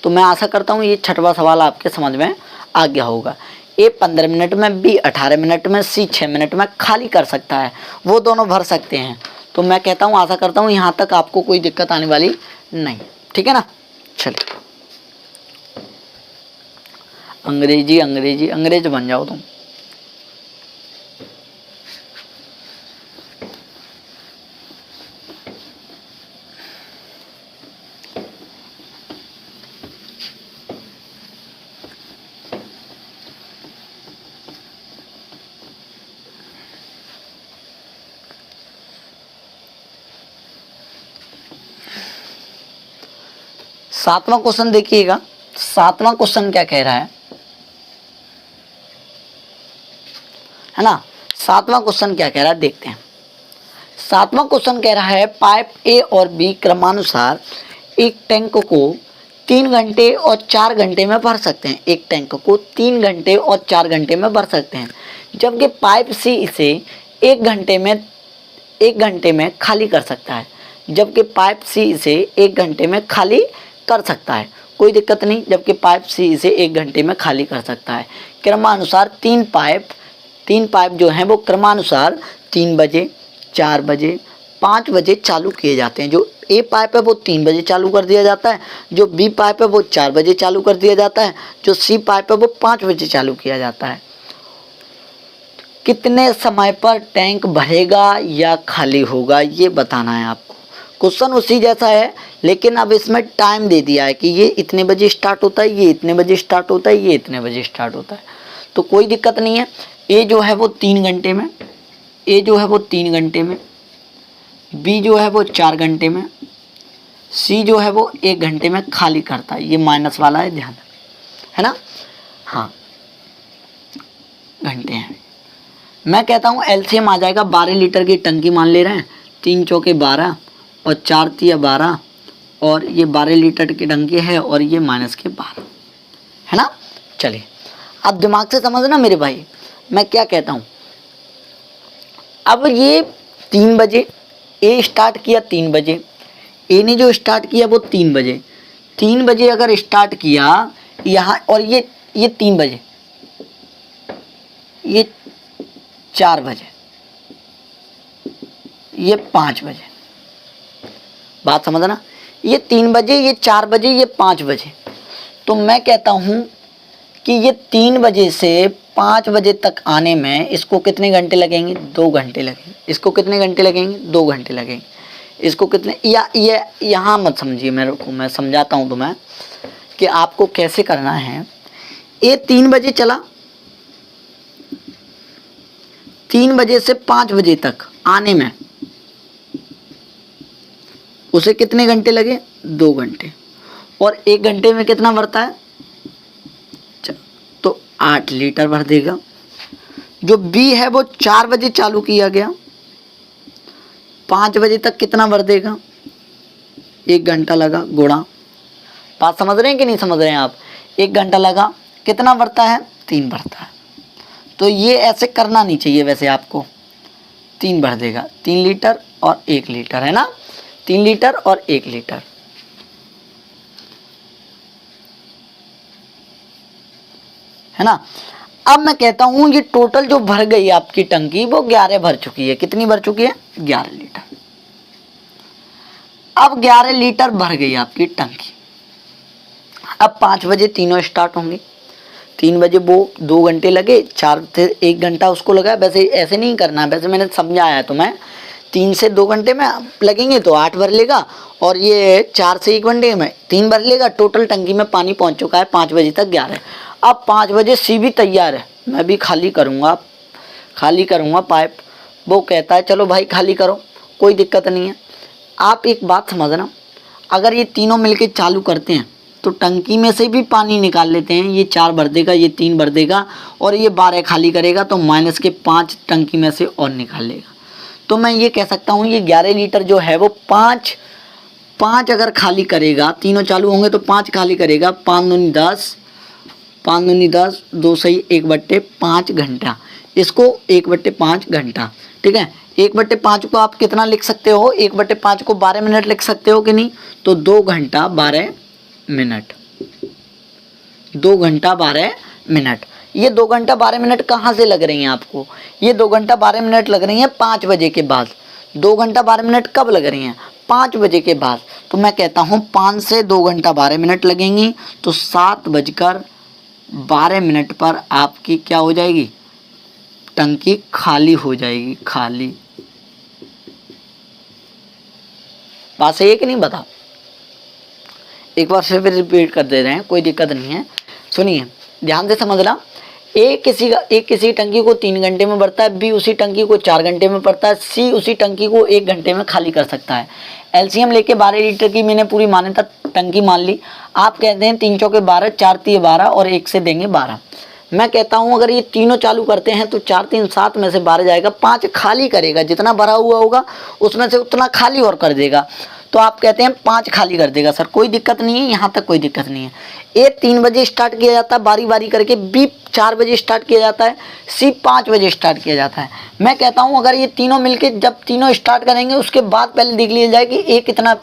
तो मैं आशा करता हूँ ये 6वां सवाल आपके समझ में आ गया होगा। ए 15 मिनट में, बी 18 मिनट में, सी 6 मिनट में खाली कर सकता है, वो दोनों भर सकते हैं। तो मैं कहता हूँ, आशा करता हूँ यहाँ तक आपको कोई दिक्कत आने वाली नहीं, ठीक है ना। चलिए, अंग्रेज बन जाओ तुम। सातवां क्वेश्चन देखिएगा। सातवां क्वेश्चन क्या कह रहा है ना, सातवां क्वेश्चन क्या कह रहा है देखते हैं। सातवां क्वेश्चन कह रहा है पाइप ए और बी क्रमानुसार एक टैंक को 3 घंटे और 4 घंटे में भर सकते हैं। एक टैंक को 3 घंटे और 4 घंटे में भर सकते हैं, जबकि पाइप सी इसे 1 घंटे में खाली कर सकता है। जबकि पाइप सी इसे 1 घंटे में खाली कर सकता है, कोई दिक्कत नहीं। जबकि पाइप सी इसे 1 घंटे में खाली कर सकता है। क्रमानुसार 3 पाइप जो हैं वो क्रमानुसार 3 बजे, 4 बजे, 5 बजे चालू किए जाते हैं। जो ए पाइप है वो 3 बजे चालू कर दिया जाता है, जो बी पाइप है वो 4 बजे चालू कर दिया जाता है, जो सी पाइप है वो 5 बजे चालू किया जाता है। कितने समय पर टैंक भरेगा या खाली होगा ये बताना है आपको। क्वेश्चन उसी जैसा है, लेकिन अब इसमें टाइम दे दिया है कि ये इतने बजे स्टार्ट होता है, ये इतने बजे स्टार्ट होता है, ये इतने बजे स्टार्ट होता है। तो कोई दिक्कत नहीं है। ए जो है वो 3 घंटे में, ए जो है वो 3 घंटे में, बी जो है वो 4 घंटे में, सी जो है वो 1 घंटे में खाली करता है। ये माइनस वाला है, ध्यान है ना। हाँ, घंटे हैं। मैं कहता हूँ एलसीएम आ जाएगा। 12 लीटर की टंकी मान ले रहे हैं, 3 चौके 12 और 4 तिया 12, और ये 12 लीटर की टंकी है और ये माइनस के 12 है ना। चलिए अब दिमाग से समझना मेरे भाई, मैं क्या कहता हूँ। अब ये 3 बजे ए स्टार्ट किया, 3 बजे ए ने जो स्टार्ट किया वो 3 बजे, 3 बजे अगर स्टार्ट किया यहाँ, और ये 3 बजे, ये 4 बजे, ये 5 बजे, बात समझना। ये 3 बजे, ये 4 बजे, ये 5 बजे। तो मैं कहता हूँ कि ये 3 बजे से 5 बजे तक आने में इसको कितने घंटे लगेंगे? 2 घंटे लगेंगे। इसको कितने घंटे लगेंगे? 2 घंटे लगेंगे। इसको कितने, या ये यहाँ मत समझिए मेरे को, मैं समझाता हूँ तुम्हें कि आपको कैसे करना है। ये 3 बजे चला, 3 बजे से 5 बजे तक आने में उसे कितने घंटे लगे? 2 घंटे। और 1 घंटे में कितना भरता है? तो 8 लीटर भर देगा। जो बी है वो 4 बजे चालू किया गया, 5 बजे तक कितना भर देगा? 1 घंटा लगा, गुणा। बात समझ रहे हैं कि नहीं समझ रहे हैं आप? 1 घंटा लगा, कितना भरता है? 3 भरता है। तो ये ऐसे करना नहीं चाहिए वैसे आपको। 3 भर देगा, 3 लीटर और 1 लीटर है ना, 3 लीटर और 1 लीटर है ना। अब मैं कहता हूं ये टोटल जो भर गई आपकी टंकी वो 11 भर चुकी है। कितनी भर चुकी है? 11 लीटर। अब 11 लीटर भर गई आपकी टंकी। अब 5 बजे तीनों स्टार्ट होंगे। 3 बजे वो 2 घंटे लगे, 4 से 1 घंटा उसको लगा। वैसे ऐसे नहीं करना, वैसे मैंने समझाया है तुम्हें। 3 से 2 घंटे में लगेंगे तो 8 भर लेगा, और ये 4 से 1 घंटे में 3 भर लेगा। टोटल टंकी में पानी पहुंच चुका है 5 बजे तक 11। अब 5 बजे सी भी तैयार है, मैं भी खाली करूँगा पाइप। वो कहता है चलो भाई खाली करो, कोई दिक्कत नहीं है। आप एक बात समझना, अगर ये तीनों मिलके चालू करते हैं तो टंकी में से भी पानी निकाल लेते हैं। ये 4 भर देगा, ये 3 भर देगा, और ये 12 खाली करेगा, तो माइनस के 5 टंकी में से और निकाल लेगा। तो मैं ये कह सकता हूँ ये 11 लीटर जो है वो 5 अगर खाली करेगा, तीनों चालू होंगे तो 5 खाली करेगा। 5 दूनी 10, 5 दूनी 10, 2 सही 1/5 घंटा। इसको 1/5 घंटा, ठीक है। 1/5 को आप कितना लिख सकते हो? 1/5 को 12 मिनट लिख सकते हो कि नहीं? तो 2 घंटा 12 मिनट, 2 घंटा 12 मिनट। ये 2 घंटा 12 मिनट कहाँ से लग रही हैं आपको? ये 2 घंटा 12 मिनट लग रही हैं 5 बजे के बाद। 2 घंटा 12 मिनट कब लग रही हैं? 5 बजे के बाद। तो मैं कहता हूँ 5 से 2 घंटा 12 मिनट लगेंगी, तो 7:12 पर आपकी क्या हो जाएगी? टंकी खाली हो जाएगी, खाली। बात सही है कि नहीं बताओ? एक बार फिर रिपीट कर दे रहे हैं, कोई दिक्कत नहीं है। सुनिए ध्यान से समझना। एक किसी टंकी को 3 घंटे में भरता है, बी उसी टंकी को 4 घंटे में भरता है, सी उसी टंकी को 1 घंटे में खाली कर सकता है। एलसीएम लेके 12 लीटर की मैंने पूरी मान्यता टंकी मान ली। आप कहते हैं 3 चौके 12, 4 तिये 12 और 1 से देंगे 12। मैं कहता हूँ अगर ये तीनों चालू करते हैं तो 4 3 7 में से 12 जाएगा, 5 खाली करेगा। जितना भरा हुआ होगा उसमें से उतना खाली और कर देगा। तो आप कहते हैं 5 खाली कर देगा सर, कोई दिक्कत नहीं है, यहाँ तक कोई दिक्कत नहीं है। ए 3 बजे स्टार्ट किया जाता है बारी बारी करके, बी 4 बजे स्टार्ट किया जाता है, सी 5 बजे स्टार्ट किया जाता है। मैं कहता हूँ अगर ये तीनों मिलके जब तीनों स्टार्ट करेंगे उसके बाद पहले देख लिया जाए कि ए कितना,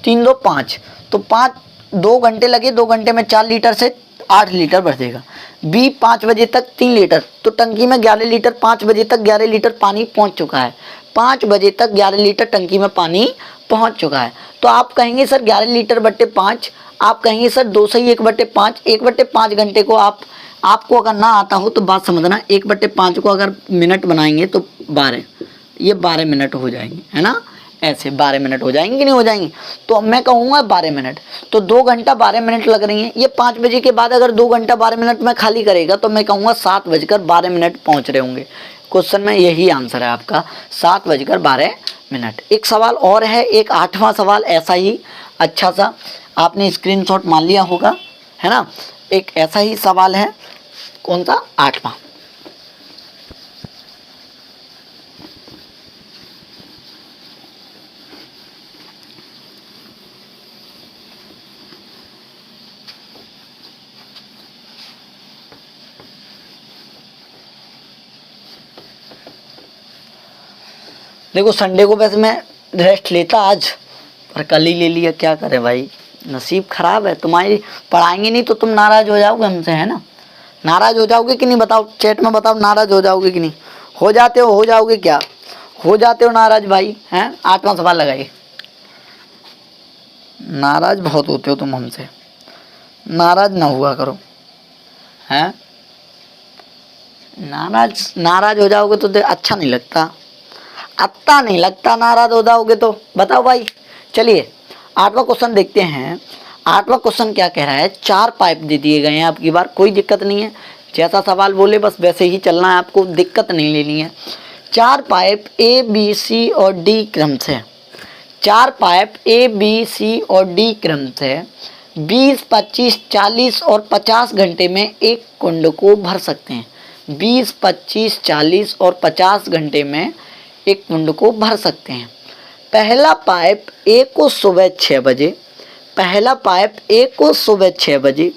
3 2 5, तो 5 2 घंटे लगे, 2 घंटे में 4 लीटर से 8 लीटर भर देगा। बी 5 बजे तक 3 लीटर, तो टंकी में 11 लीटर, 5 बजे तक 11 लीटर पानी पहुंच चुका है। 5 बजे तक 11 लीटर टंकी में पानी पहुंच चुका है। तो आप कहेंगे सर 11 लीटर बट्टे 5, आप कहेंगे सर 2 से ही 1/5, 1/5 घंटे को आपको अगर ना आता हो तो बात समझना, 1/5 को अगर मिनट बनाएंगे तो 12, ये 12 मिनट हो जाएंगे, है ना, ऐसे 12 मिनट हो जाएंगे कि नहीं हो जाएंगे। तो अब मैं कहूँगा 12 मिनट, तो 2 घंटा 12 मिनट लग रही हैं। ये 5 बजे के बाद अगर 2 घंटा 12 मिनट में खाली करेगा तो मैं कहूँगा 7:12 पहुँच रहे होंगे। क्वेश्चन में यही आंसर है आपका, 7:12। एक सवाल और है, एक 8वां सवाल ऐसा ही अच्छा सा, आपने स्क्रीनशॉट मान लिया होगा, है ना। एक ऐसा ही सवाल है, कौन सा, 8वां। देखो संडे को वैसे मैं रेस्ट लेता आज, पर कल ही ले लिया, क्या करें भाई, नसीब खराब है। तुम्हारी पढ़ाएंगे नहीं तो तुम नाराज हो जाओगे हमसे, है ना। नाराज हो जाओगे कि नहीं, बताओ चैट में बताओ, नाराज हो जाओगे कि नहीं, हो जाते हो जाओगे क्या, हो जाते हो नाराज भाई, हैं। 8वां सवाल लगाइए। नाराज बहुत होते हो तुम हमसे, नाराज ना हुआ करो, हैं। नाराज हो जाओगे तो अच्छा नहीं लगता, अच्छा नहीं लगता, नाराज हो जाओगे तो। बताओ भाई, चलिए 8वां क्वेश्चन देखते हैं। 8वां क्वेश्चन क्या कह रहा है, 4 पाइप दे दिए गए हैं आपकी बार, कोई दिक्कत नहीं है, जैसा सवाल बोले बस वैसे ही चलना है, आपको दिक्कत नहीं लेनी है। 4 पाइप ए बी सी और डी क्रम से, 4 पाइप ए बी सी और डी क्रम से 20, 25, 40 और 50 घंटे में एक कुंड को भर सकते हैं। 20, 25, 40 और 50 घंटे में एक कुंड को भर सकते हैं। पहला पाइप ए को सुबह 6 बजे, पहला पाइप ए को सुबह 6 बजे,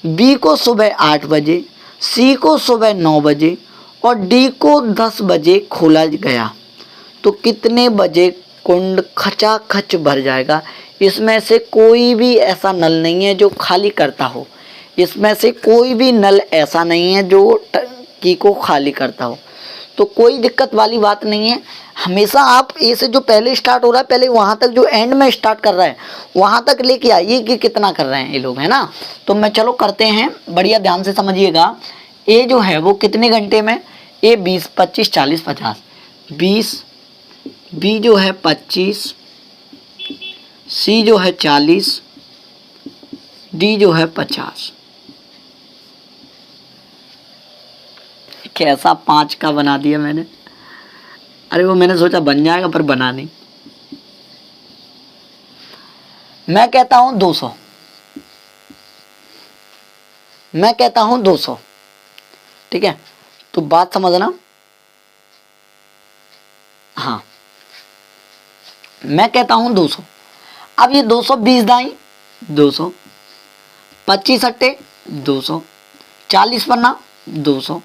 बी को सुबह 8 बजे, सी को सुबह 9 बजे और डी को 10 बजे खोला गया, तो कितने बजे कुंड खचाखच भर जाएगा। इसमें से कोई भी ऐसा नल नहीं है जो खाली करता हो, इसमें से कोई भी नल ऐसा नहीं है जो टंकी को खाली करता हो, तो कोई दिक्कत वाली बात नहीं है। हमेशा आप ए से जो पहले स्टार्ट हो रहा है, पहले वहाँ तक जो एंड में स्टार्ट कर रहा है वहाँ तक लेके आइए कि कितना कर रहे हैं ये लोग, है ना। तो मैं चलो करते हैं, बढ़िया ध्यान से समझिएगा। ए जो है वो कितने घंटे में, ए 20, 25, 40, 50, 20, बी जो है 25, सी जो है 40, डी जो है 50। कैसा 5 का बना दिया मैंने, अरे वो मैंने सोचा बन जाएगा पर बना नहीं। मैं कहता हूं 200, मैं कहता हूं 200, ठीक है, तो बात समझना। हाँ, मैं कहता हूं 200। अब ये 220 दाई 200, 25 अट्टे 200, 40 पन्ना 200,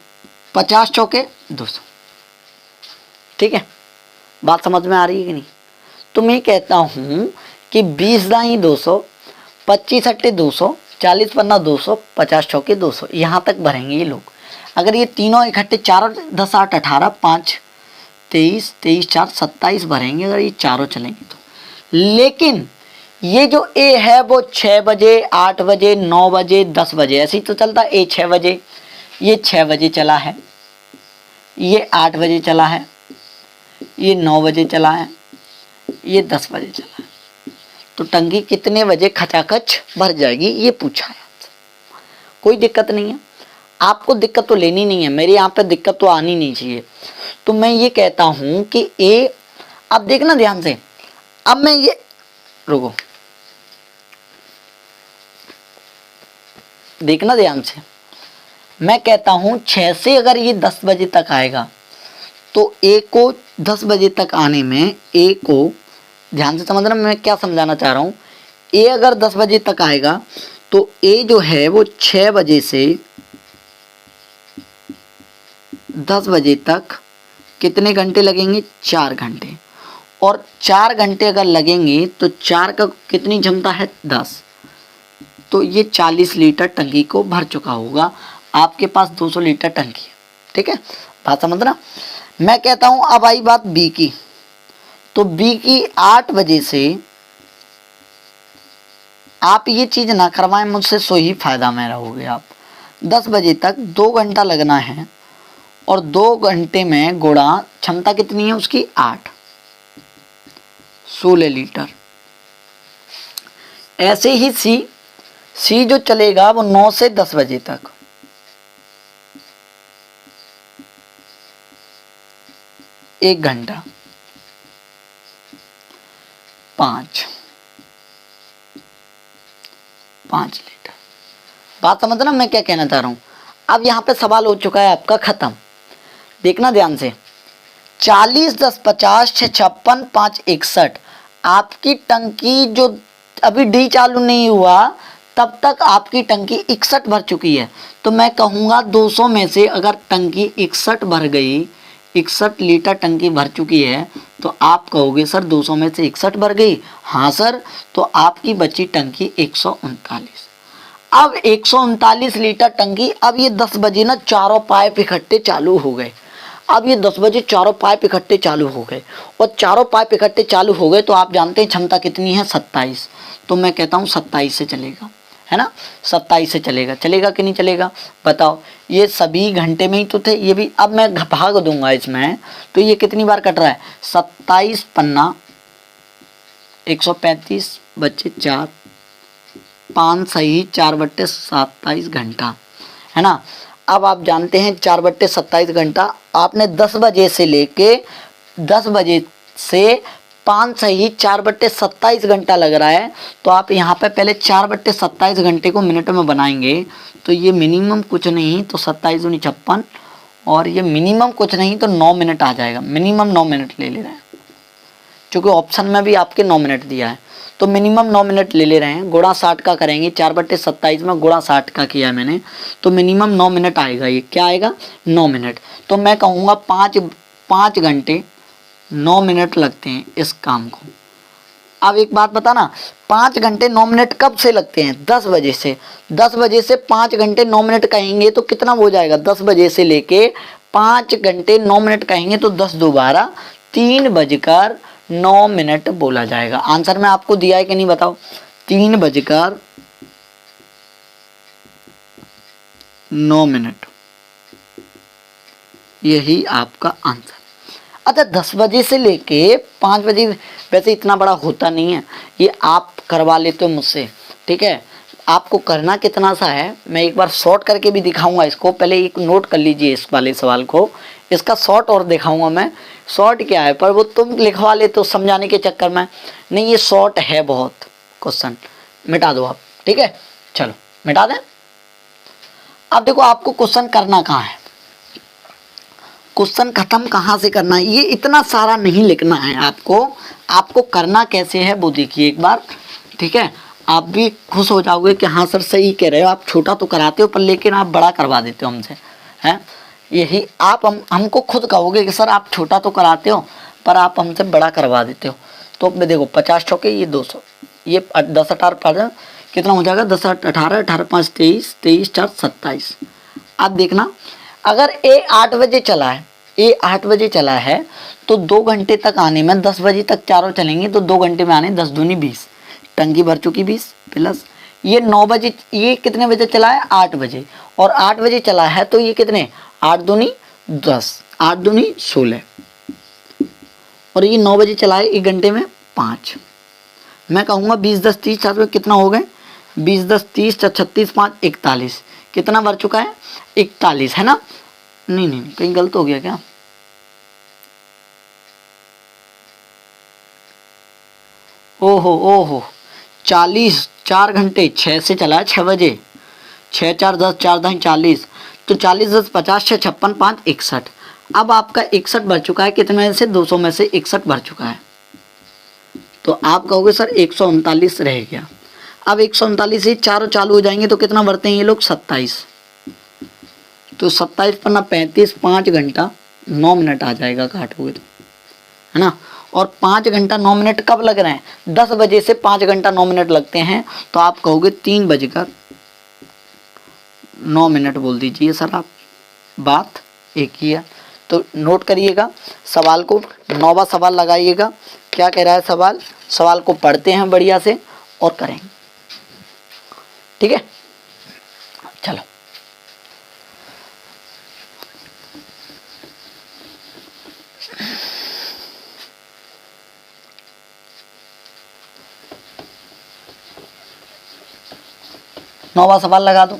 50 चौके 200, ठीक है, बात समझ में आ रही है कि नहीं। तो मैं कहता हूँ कि 20 दाई 200, 25 अट्टे 200, 40 पन्ना 200, 50 चौके 200, यहाँ तक भरेंगे ये लोग। अगर ये तीनों इकट्ठे, 4 10 8 18, 5 23, 23 4 27 भरेंगे अगर ये चारों चलेंगे तो। लेकिन ये जो ए है वो 6 बजे, 8 बजे, 9 बजे, 10 बजे ऐसे ही तो चलता है। ए 6 बजे, ये 6 बजे चला है, ये 8 बजे चला है, ये 9 बजे चला है, ये 10 बजे चला है, तो टंकी कितने बजे खचाखच भर जाएगी ये पूछा है आपसे। कोई दिक्कत नहीं है, आपको दिक्कत तो लेनी नहीं है, मेरे यहाँ पे दिक्कत तो आनी नहीं चाहिए। तो मैं ये कहता हूँ कि ए, अब देखना ध्यान से, अब मैं ये, रुको देखना ध्यान से, मैं कहता हूँ 6 से अगर ये 10 बजे तक आएगा तो ए को 10 बजे तक आने में ए को ध्यान से समझना मैं क्या समझाना चाह रहा हूँ। ए अगर 10 बजे तक आएगा तो ए जो है वो 6 बजे से 10 बजे तक कितने घंटे लगेंगे, 4 घंटे। और 4 घंटे अगर लगेंगे तो 4 का कितनी क्षमता है, 10। तो ये 40 लीटर टंकी को भर चुका होगा। आपके पास 200 लीटर टंकी है, ठीक है, बात समझना। मैं कहता हूँ अब आई बात बी की, तो बी की 8 बजे से आप ये चीज़ ना करवाएं मुझसे, सो ही फायदा में रहोगे आप। 10 बजे तक 2 घंटा लगना है और 2 घंटे में गुणा क्षमता कितनी है उसकी, 8, 16 लीटर। ऐसे ही सी जो चलेगा वो 9 से 10 बजे तक, 1 घंटा, 5 लीटर। बात समझना मैं क्या कहना चाह रहा हूं। अब यहां पे सवाल हो चुका है आपका खत्म, देखना ध्यान से। 40 10 50 6 56 5 61, आपकी टंकी जो अभी डी चालू नहीं हुआ तब तक आपकी टंकी 61 भर चुकी है। तो मैं कहूँगा 200 में से अगर टंकी 61 भर गई, 61 लीटर टंकी भर चुकी है, तो आप कहोगे सर 200 में से 61 भर गई, हाँ सर, तो आपकी बची टंकी 139। अब 139 लीटर टंकी, अब ये 10 बजे ना चारों पाइप इकट्ठे चालू हो गए। अब ये 10 बजे चारों पाइप इकट्ठे चालू हो गए और चारों पाइप इकट्ठे चालू हो गए तो आप जानते हैं क्षमता कितनी है, 27। तो मैं कहता हूँ 27 से चलेगा, है ना, 27 से चलेगा। चलेगा कि नहीं चलेगा बताओ। ये सभी घंटे में ही तो थे ये भी। अब मैं भाग दूंगा इसमें तो ये कितनी बार कट रहा है, 27 पन्ना 135 बच्चे 4, 5 सही 4/27 घंटा, है ना। अब आप जानते हैं 4/27 घंटा आपने 10 बजे से लेके 10 बजे से 5 सही 4/27 घंटा लग रहा है। तो आप यहाँ पे पहले 4/27 घंटे को मिनट में बनाएंगे तो ये मिनिमम कुछ नहीं तो 27 दूनी 56 और ये मिनिमम कुछ नहीं तो 9 मिनट आ जाएगा। मिनिमम 9 मिनट ले रहे हैं क्योंकि ऑप्शन में भी आपके 9 मिनट दिया है, तो मिनिमम 9 मिनट ले रहे हैं। गुणा 60 का करेंगे, 4/27 में गुणा 60 का किया मैंने, तो मिनिमम 9 मिनट आएगा। ये क्या आएगा, 9 मिनट। तो मैं कहूँगा 5 घंटे 9 मिनट लगते हैं इस काम को। अब एक बात बताना, 5 घंटे 9 मिनट कब से लगते हैं, 10 बजे से। 10 बजे से 5 घंटे 9 मिनट कहेंगे तो कितना हो जाएगा, 10 बजे से लेके 5 घंटे 9 मिनट कहेंगे तो 10 2 12, 3:09 बोला जाएगा। आंसर में आपको दिया है कि नहीं बताओ, 3:09, यही आपका आंसर। अच्छा 10 बजे से लेके 5 बजे वैसे इतना बड़ा होता नहीं है, ये आप करवा लेते हो मुझसे, ठीक है। आपको करना कितना सा है मैं एक बार शॉर्ट करके भी दिखाऊंगा इसको, पहले एक नोट कर लीजिए इस वाले सवाल को, इसका शॉर्ट और दिखाऊंगा मैं। शॉर्ट क्या है पर वो तुम लिखवा लेते हो समझाने के चक्कर में, नहीं ये शॉर्ट है बहुत क्वेश्चन, मिटा दो आप, ठीक है, चलो मिटा दें। अब देखो आपको क्वेश्चन करना कहाँ है, क्वेश्चन खत्म कहाँ से करना है, ये इतना सारा नहीं लिखना है आपको करना कैसे है वो देखिए एक बार, ठीक है। आप भी खुश हो जाओगे कि हाँ सर सही कह रहे हो, आप छोटा तो कराते हो पर लेकिन आप बड़ा करवा देते हो हमसे, हैं। यही आप हमको खुद कहोगे कि सर आप छोटा तो कराते हो पर आप हमसे बड़ा करवा देते हो। तो मैं देखो 50 चौके ये 200, ये 10 18 15 कितना हो जाएगा, 10 18 18 5 23 23 4 27। आप देखना अगर ए 8 बजे चला है, ए 8 बजे चला है तो 2 घंटे तक आने में, 10 बजे तक चारों चलेंगे तो 2 घंटे में आने 10 दूनी 20, टंकी भर चुकी 20 प्लस ये 9 बजे, ये कितने बजे चला है 8 बजे, और 8 बजे चला है तो ये कितने 8 दूनी 10 8 दूनी 16, और ये 9 बजे चला है 1 घंटे में 5। मैं कहूँगा 20 10 30 4 में कितना हो गए, 20 10 30 36 5 41, कितना भर चुका है 41, है ना। नहीं कहीं गलत हो गया क्या, ओहो 40 4 घंटे 6 से चला है 6 बजे, 6 4 10 4 10 40, तो 40 10 50 6 56 5 61। अब आपका 61 भर चुका है, कितने में से 200 में से 61 भर चुका है। तो आप कहोगे सर 139 रह गया। अब 139 से चारों चालू हो जाएंगे तो कितना बढ़ते हैं ये लोग 27, तो 27 पन्ना 35, 5 घंटा 9 मिनट आ जाएगा काटोगे तो, है ना। और 5 घंटा 9 मिनट कब लग रहे हैं? 10 बजे से 5 घंटा 9 मिनट लगते हैं, तो आप कहोगे 3:09 बोल दीजिए सर आप, बात एक ही है। तो नोट करिएगा सवाल को, 9वां सवाल लगाइएगा। क्या कह रहा है सवाल? सवाल को पढ़ते हैं बढ़िया से और करेंगे, ठीक है। चलो नौवां सवाल लगा दो।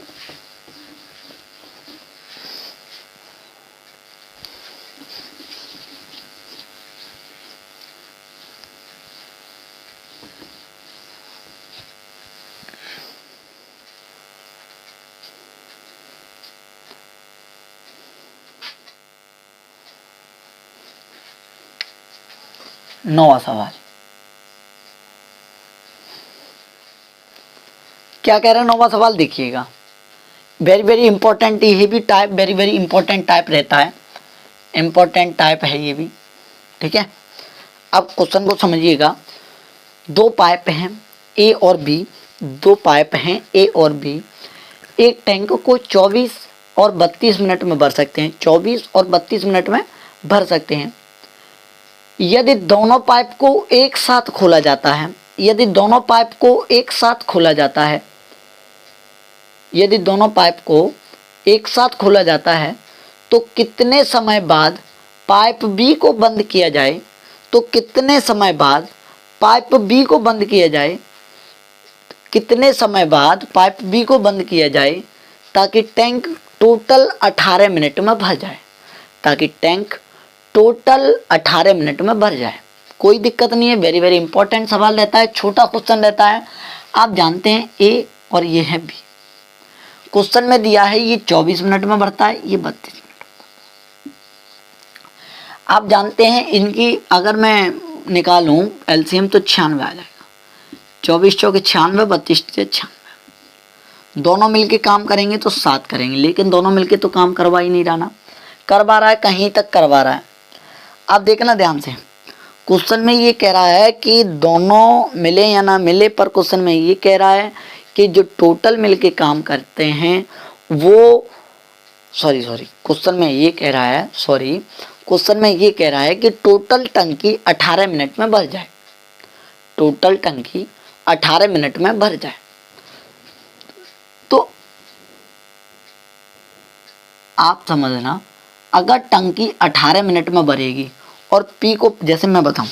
नौवां सवाल क्या कह रहा है? नौवां सवाल देखिएगा, वेरी वेरी इंपॉर्टेंट, ये भी type very very important type रहता है, इंपॉर्टेंट टाइप है ये भी, ठीक है। अब क्वेश्चन को समझिएगा। दो पाइप हैं ए और बी, दो पाइप हैं ए और बी, एक टैंक को 24 और 32 मिनट में भर सकते हैं, 24 और 32 मिनट में भर सकते हैं। यदि दोनों पाइप को एक साथ खोला जाता है, यदि दोनों पाइप को एक साथ खोला जाता है, यदि दोनों पाइप को एक साथ खोला जाता है तो कितने समय बाद पाइप बी को बंद किया जाए, तो कितने समय बाद पाइप बी को बंद किया जाए, कितने समय बाद पाइप बी को बंद किया जाए ताकि टैंक टोटल 18 मिनट में भर जाए, ताकि टैंक टोटल 18 मिनट में भर जाए। कोई दिक्कत नहीं है, वेरी वेरी इंपॉर्टेंट सवाल रहता है, छोटा क्वेश्चन रहता है। आप जानते हैं ए और ये है बी, क्वेश्चन में दिया है ये 24 मिनट में भरता है, ये 32 मिनट। आप जानते हैं इनकी अगर मैं निकालूं एलसीएम तो 96 आ जाएगा, 24 चौके 96, 32 से 96। दोनों मिलके काम करेंगे तो 7 करेंगे, लेकिन दोनों मिलके तो काम करवा ही नहीं रहा ना, करवा रहा है कहीं तक करवा रहा है। अब देखना ध्यान से, क्वेश्चन में ये कह रहा है कि दोनों मिले या ना मिले, पर क्वेश्चन में ये कह रहा है कि जो टोटल मिलके काम करते हैं वो क्वेश्चन में ये कह रहा है क्वेश्चन में ये कह रहा है कि टोटल टंकी 18 मिनट में भर जाए, टोटल टंकी 18 मिनट में भर जाए। तो आप समझना, अगर टंकी 18 मिनट में भरेगी और पी को, जैसे मैं बताऊं,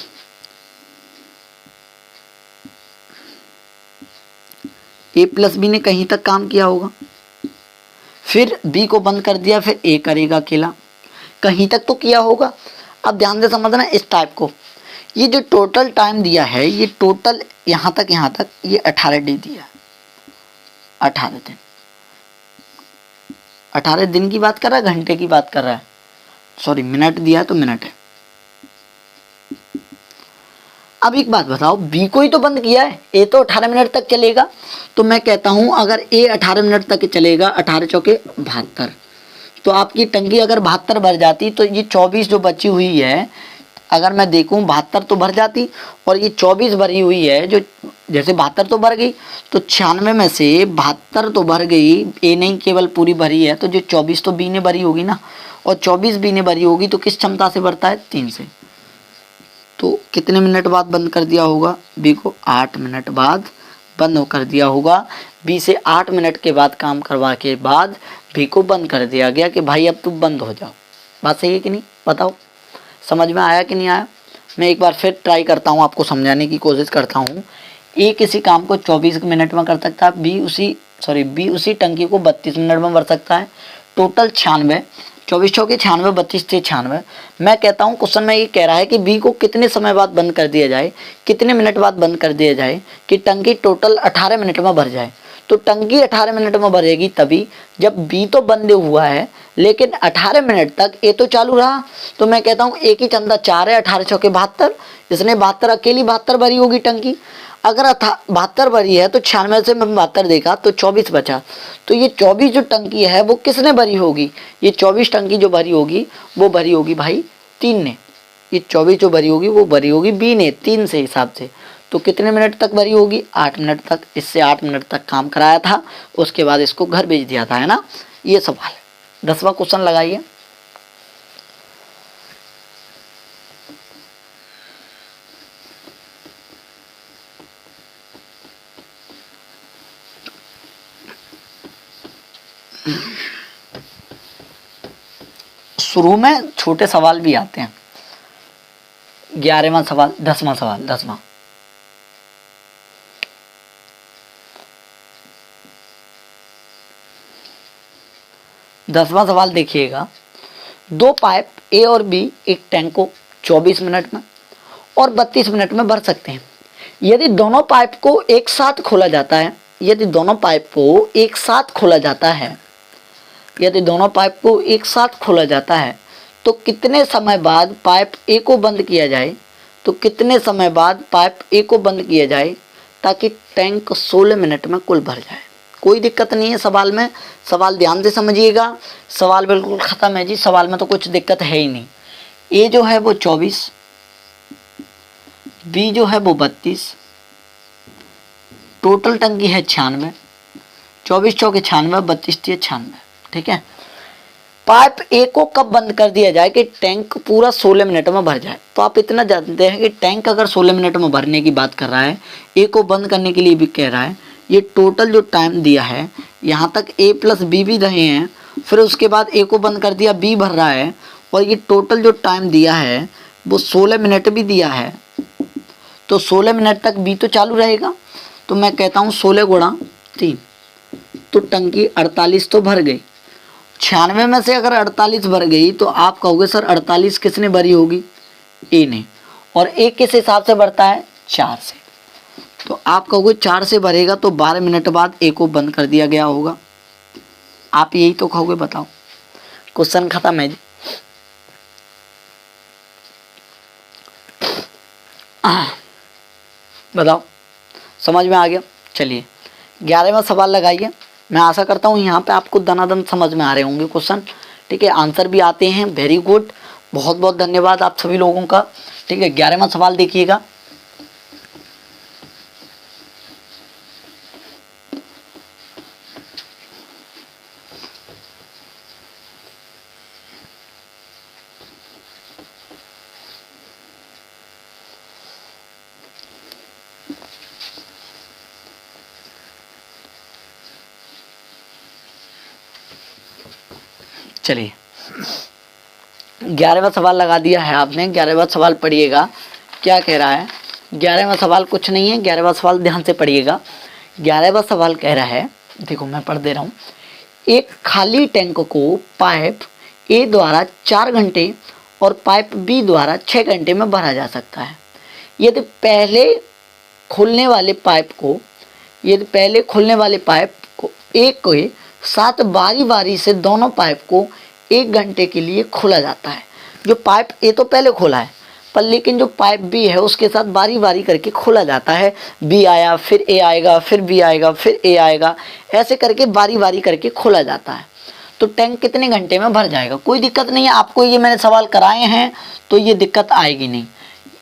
ए प्लस बी ने कहीं तक काम किया होगा, फिर बी को बंद कर दिया, फिर ए करेगा अकेला, कहीं तक तो किया होगा। अब ध्यान से समझना इस टाइप को, ये जो टोटल टाइम दिया है, ये टोटल यहाँ तक ये 18 डे दिया है, 18 दिन, 18 दिन की बात कर रहा है, घंटे की बात कर रहा है, सॉरी मिनट दिया है तो मिनट है। अब एक बात बताओ, बी को ही तो बंद किया है, ए तो 18 मिनट तक चलेगा, तो मैं कहता हूं अगर ए 18 मिनट तक चलेगा, 18 चौके 72, तो आपकी टंकी अगर 72 भर जाती, तो ये 24 जो बची हुई है, अगर मैं देखूं 72 तो भर जाती, और ये 24 भरी हुई है, जो जैसे 72 तो भर गई, तो 96 में से 72 तो भर गई, ए नहीं केवल पूरी भरी है, तो जो 24 तो बी ने भरी होगी ना, और 24 बी ने भरी होगी, तो किस क्षमता से भरता है? 3 से। तो कितने मिनट बाद बंद कर दिया होगा? बी को 8 मिनट बाद बंद कर दिया होगा। बी से 8 मिनट के बाद काम करवा के बाद बी को बंद कर दिया गया कि भाई अब तुम बंद हो जाओ। बात सही है कि नहीं? बताओ समझ में आया कि नहीं आया? मैं एक बार फिर ट्राई करता हूँ, आपको समझाने की कोशिश करता हूँ। ए किसी काम को 24 मिनट में कर सकता है, बी उसी टंकी को 32 मिनट में भर सकता है। टोटल 96, 24 चौके 96, 32 से 96। मैं कहता हूँ क्वेश्चन में ये कह रहा है कि बी को कितने समय बाद बंद कर दिया जाए, कितने मिनट बाद बंद कर दिया जाए कि टंकी टोटल 18 मिनट में भर जाए। तो टंकी 18 मिनट में भरेगी तभी जब बी तो बंद हुआ है लेकिन 18 मिनट तक ए तो चालू रहा। तो मैं कहता हूँ ए की क्षमता 4 है, 18 चौके 72, इसने 72 अकेली 72 भरी होगी टंकी। अगर 72 भरी है तो 96 से मैं 72 देखा तो 24 बचा। तो ये 24 जो टंकी है वो किसने भरी होगी? ये 24 टंकी जो भरी होगी वो भरी होगी भाई 3 ने। ये 24 जो भरी होगी वो भरी होगी बी ने 3 से हिसाब से। तो कितने मिनट तक भरी होगी? 8 मिनट तक। इससे 8 मिनट तक काम कराया था, उसके बाद इसको घर भेज दिया था, है ना। ये सवाल है। 10वां क्वेश्चन लगाइए। शुरू में छोटे सवाल भी आते हैं। 11वां सवाल, 10वां सवाल, 10वां। दसवां सवाल देखिएगा। 2 पाइप ए और बी एक टैंक को 24 मिनट में और 32 मिनट में भर सकते हैं। यदि दोनों पाइप को एक साथ खोला जाता है, यदि दोनों पाइप को एक साथ खोला जाता है, यदि दोनों पाइप को एक साथ खोला जाता है तो कितने समय बाद पाइप ए को बंद किया जाए? तो कितने समय बाद पाइप ए को बंद किया जाए ताकि टैंक 16 मिनट में कुल भर जाए? कोई दिक्कत नहीं है सवाल में। सवाल ध्यान से समझिएगा। सवाल बिल्कुल ख़त्म है जी, सवाल में तो कुछ दिक्कत है ही नहीं। ए जो है वो 24, बी जो है वो 32, टोटल टंकी है 96, 24 चौके 96, 32 तिया 96, ठीक है। पाइप ए को कब बंद कर दिया जाए कि टैंक पूरा 16 मिनट में भर जाए? तो आप इतना जानते हैं कि टैंक अगर 16 मिनट में भरने की बात कर रहा है, ए को बंद करने के लिए भी कह रहा है, ये टोटल जो टाइम दिया है, यहाँ तक ए प्लस बी भी रहे हैं, फिर उसके बाद ए को बंद कर दिया, बी भर रहा है, और ये टोटल जो टाइम दिया है वो 16 मिनट भी दिया है। तो 16 मिनट तक बी तो चालू रहेगा। तो मैं कहता हूँ 16 गुणा 3, तो टंकी 48 तो भर गई। 96 में से अगर 48 भर गई तो आप कहोगे सर 48 किसने भरी होगी? ए ने। और ए किस हिसाब से भरता है? 4 से। तो आप कहोगे 4 से भरेगा तो 12 मिनट बाद ए को बंद कर दिया गया होगा। आप यही तो कहोगे। बताओ, क्वेश्चन खत्म है जी। बताओ, समझ में आ गया? चलिए 11वां सवाल लगाइए। मैं आशा करता हूँ यहाँ पे आपको दनादन समझ में आ रहे होंगे क्वेश्चन, ठीक है। आंसर भी आते हैं, वेरी गुड, बहुत बहुत धन्यवाद आप सभी लोगों का, ठीक है। 11वां सवाल देखिएगा। चलिए 11वां सवाल लगा दिया है आपने। 11वां सवाल पढ़िएगा, क्या कह रहा है। 11वां सवाल कुछ नहीं है, 11वां सवाल ध्यान से पढ़िएगा। 11वां सवाल कह रहा है, देखो मैं पढ़ दे रहा हूँ। एक खाली टैंक को पाइप ए द्वारा 4 घंटे और पाइप बी द्वारा 6 घंटे में भरा जा सकता है। यदि पहले खुलने वाले पाइप को एक के साथ बारी बारी से दोनों पाइप को 1 घंटे के लिए खोला जाता है। जो पाइप ए तो पहले खोला है, पर लेकिन जो पाइप बी है उसके साथ बारी बारी करके खोला जाता है। बी आया, फिर ए आएगा, फिर बी आएगा, फिर ए आएगा, ऐसे करके बारी बारी करके खोला जाता है। तो टैंक कितने घंटे में भर जाएगा? कोई दिक्कत नहीं है, आपको ये मैंने सवाल कराए हैं तो ये दिक्कत आएगी नहीं।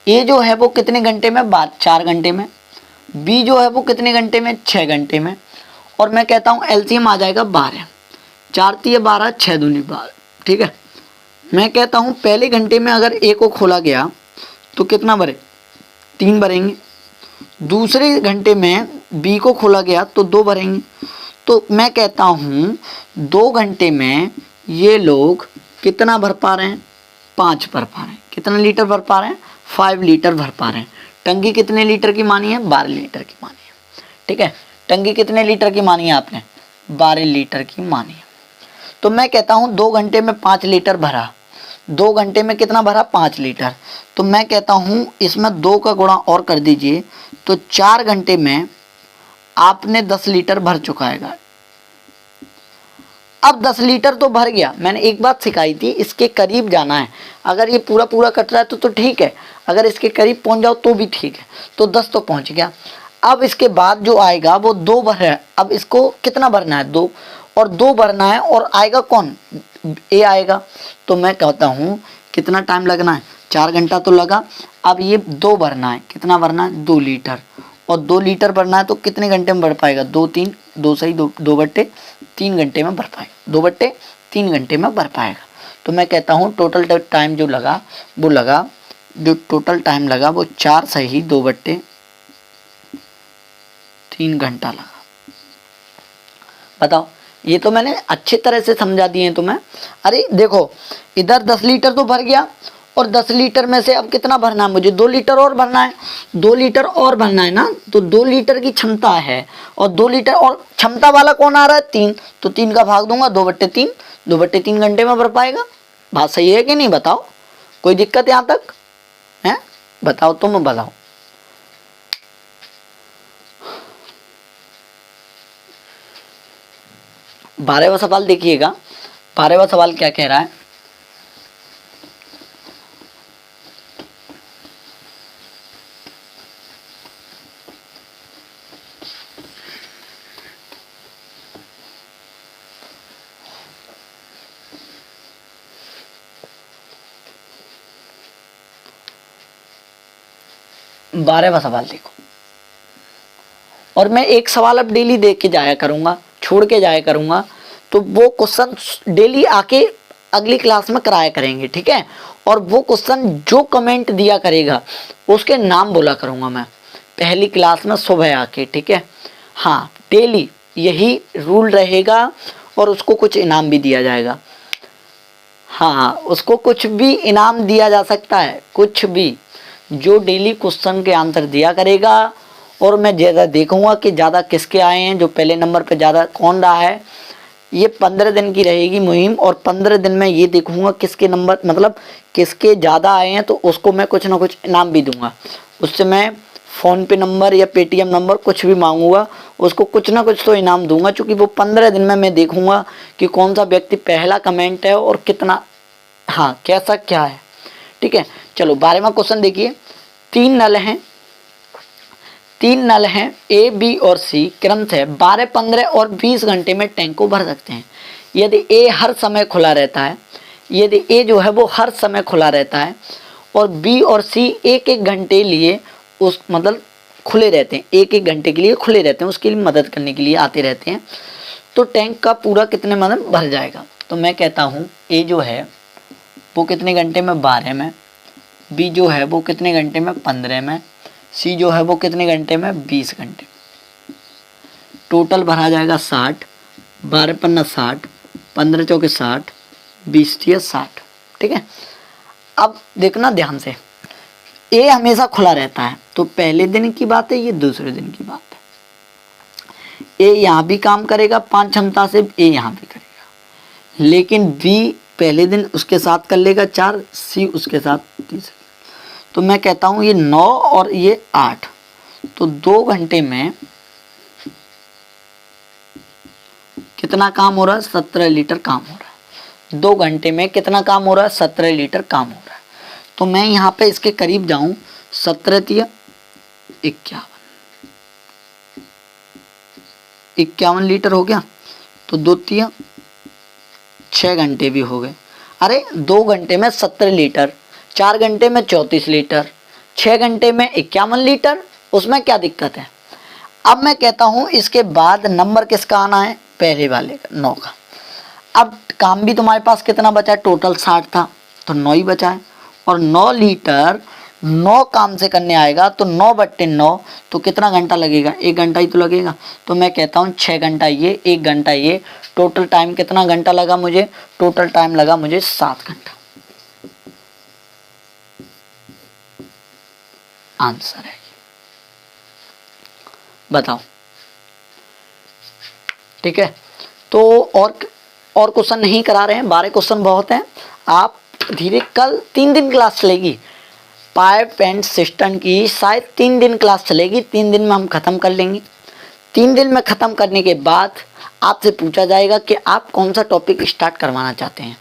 ए जो है वो कितने घंटे में? 4 घंटे में। बी जो है वो कितने घंटे में? 6 घंटे में। और मैं कहता हूँ एलसीएम आ जाएगा 12, 4 तिया 12, 6 दूनी 12, ठीक है। मैं कहता हूँ पहले घंटे में अगर ए को खोला गया तो कितना भरे? 3 भरेंगे। दूसरे घंटे में बी को खोला गया तो 2 भरेंगे। तो मैं कहता हूँ 2 घंटे में ये लोग कितना भर पा रहे हैं? 5 भर पा रहे हैं। कितना लीटर भर पा रहे हैं? 5 लीटर भर पा रहे हैं। टंकी कितने लीटर की मानी है? 12 लीटर की मानी है, ठीक है। टंकी कितने लीटर की मानी है आपने? 12 लीटर की मानी है। तो मैं कहता हूँ 2 घंटे में 5 लीटर भरा। 2 घंटे में कितना भरा? 5 लीटर। तो मैं कहता हूँ इसमें 2 का गुणा और कर दीजिए तो 4 घंटे में आपने 10 लीटर भर चुका है। अब 10 लीटर तो भर गया, मैंने एक बात सिखाई थी, इसके करीब जाना है। अगर ये पूरा पूरा कट रहा है तो ठीक है, अगर इसके करीब पहुंच जाओ तो भी ठीक है। तो 10 तो पहुंच गया। अब इसके बाद जो आएगा वो 2 भर है। अब इसको कितना भरना है? 2, और 2 भरना है, और आएगा कौन? ए आएगा। तो मैं कहता हूँ कितना टाइम लगना है? 4 घंटा तो लगा। अब ये 2 भरना है, कितना भरना है? 2 लीटर, और 2 लीटर भरना है तो कितने घंटे में भर पाएगा? 2 3 2 सही 2 बट्टे 3 घंटे में भर पाएगा, 2 बट्टे 3 घंटे में भर पाएगा। तो मैं कहता हूँ टोटल टाइम जो लगा वो लगा, जो टोटल टाइम लगा वो 4 सही 2 बट्टे 3 घंटा लगा। बताओ, ये तो मैंने अच्छी तरह से समझा दिए हैं तुम्हें। अरे देखो, इधर 10 लीटर तो भर गया, और 10 लीटर में से अब कितना भरना है मुझे? 2 लीटर और भरना है। 2 लीटर और भरना है ना, तो 2 लीटर की क्षमता है, और 2 लीटर और क्षमता वाला कौन आ रहा है? 3। तो 3 का भाग दूंगा 2 बट्टे 3, 2 बट्टे 3 घंटे में भर पाएगा। बात सही है कि नहीं? बताओ, कोई दिक्कत यहाँ तक है? बताओ, तुम बताओ। बारहवां सवाल देखिएगा, 12वां सवाल क्या कह रहा है? बारहवां सवाल देखो, और मैं एक सवाल अब डेली देख के जाया करूंगा, छोड़ के जाया करूंगा, तो वो क्वेश्चन डेली आके अगली क्लास में कराया करेंगे, ठीक है? और वो क्वेश्चन जो कमेंट दिया करेगा उसके नाम बोला करूंगा मैं पहली क्लास में सुबह आके, ठीक है? हाँ, डेली यही रूल रहेगा, और उसको कुछ इनाम भी दिया जाएगा। हाँ, उसको कुछ भी इनाम दिया जा सकता है, कुछ भी, जो डेली क्वेश्चन के आंसर दिया करेगा। और मैं ज़्यादा देखूंगा कि ज़्यादा किसके आए हैं, जो पहले नंबर पे ज़्यादा कौन रहा है। ये 15 दिन की रहेगी मुहिम, और 15 दिन में ये देखूंगा किसके नंबर, मतलब किसके ज़्यादा आए हैं, तो उसको मैं कुछ ना कुछ इनाम भी दूंगा। उससे मैं फ़ोन पे नंबर या पेटीएम नंबर कुछ भी मांगूंगा, उसको कुछ ना कुछ तो इनाम दूंगा, क्योंकि वो 15 दिन में मैं देखूंगा कि कौन सा व्यक्ति पहला कमेंट है और कितना, हाँ, कैसा क्या है, ठीक है? चलो 12वां क्वेश्चन देखिए। 3 नल हैं, 3 नल हैं, ए बी और सी क्रम से 12, 15 और 20 घंटे में टैंक को भर सकते हैं। यदि ए हर समय खुला रहता है, यदि ए जो है वो हर समय खुला रहता है, और बी और सी एक एक घंटे लिए उस मतलब खुले रहते हैं, एक एक घंटे के लिए खुले रहते हैं, उसके लिए मदद करने के लिए आते रहते हैं, तो टैंक का पूरा कितने मतलब भर जाएगा? तो मैं कहता हूँ ए जो है वो कितने घंटे में? 12 में। बी जो है वो कितने घंटे में? 15 में। सी जो है वो कितने घंटे में? 20 घंटे। टोटल भरा जाएगा 60, 12 पन्ना 60, 15 चौके 60, 20 तिया 60, ठीक है? अब देखना ध्यान से, ए हमेशा खुला रहता है, तो पहले दिन की बात है, ये दूसरे दिन की बात है। ए यहाँ भी काम करेगा 5 क्षमता से, ए यहाँ भी करेगा, लेकिन बी पहले दिन उसके साथ कर लेगा 4, सी उसके साथ 30। तो मैं कहता हूँ ये 9 और ये 8, तो 2 घंटे में कितना काम हो रहा है? 17 लीटर काम हो रहा है। 2 घंटे में कितना काम हो रहा है? 17 लीटर काम हो रहा है। तो मैं यहाँ पे इसके करीब जाऊँ, 17 तिया 51 लीटर हो गया, तो 2 तिया 6 घंटे भी हो गए। अरे 2 घंटे में 17 लीटर, 4 घंटे में 34 लीटर, 6 घंटे में 51 लीटर, उसमें क्या दिक्कत है? अब मैं कहता हूँ इसके बाद नंबर किसका आना है? पहले वाले का, 9 का। अब काम भी तुम्हारे पास कितना बचा है? टोटल 60 था, तो 9 ही बचा है, और 9 लीटर 9 काम से करने आएगा, तो 9 बट्टे 9, तो कितना घंटा लगेगा? 1 घंटा ही तो लगेगा। तो मैं कहता हूँ 6 घंटा ये, 1 घंटा ये, टोटल टाइम कितना घंटा लगा मुझे? टोटल टाइम लगा मुझे 7 घंटा। आंसर है, बताओ, ठीक है? तो और क्वेश्चन नहीं करा रहे हैं, 12 क्वेश्चन बहुत हैं। आप धीरे, कल 3 दिन क्लास चलेगी पाइप एंड सिस्टम की, शायद 3 दिन क्लास चलेगी, 3 दिन में हम खत्म कर लेंगे। 3 दिन में ख़त्म करने के बाद आपसे पूछा जाएगा कि आप कौन सा टॉपिक स्टार्ट करवाना चाहते हैं।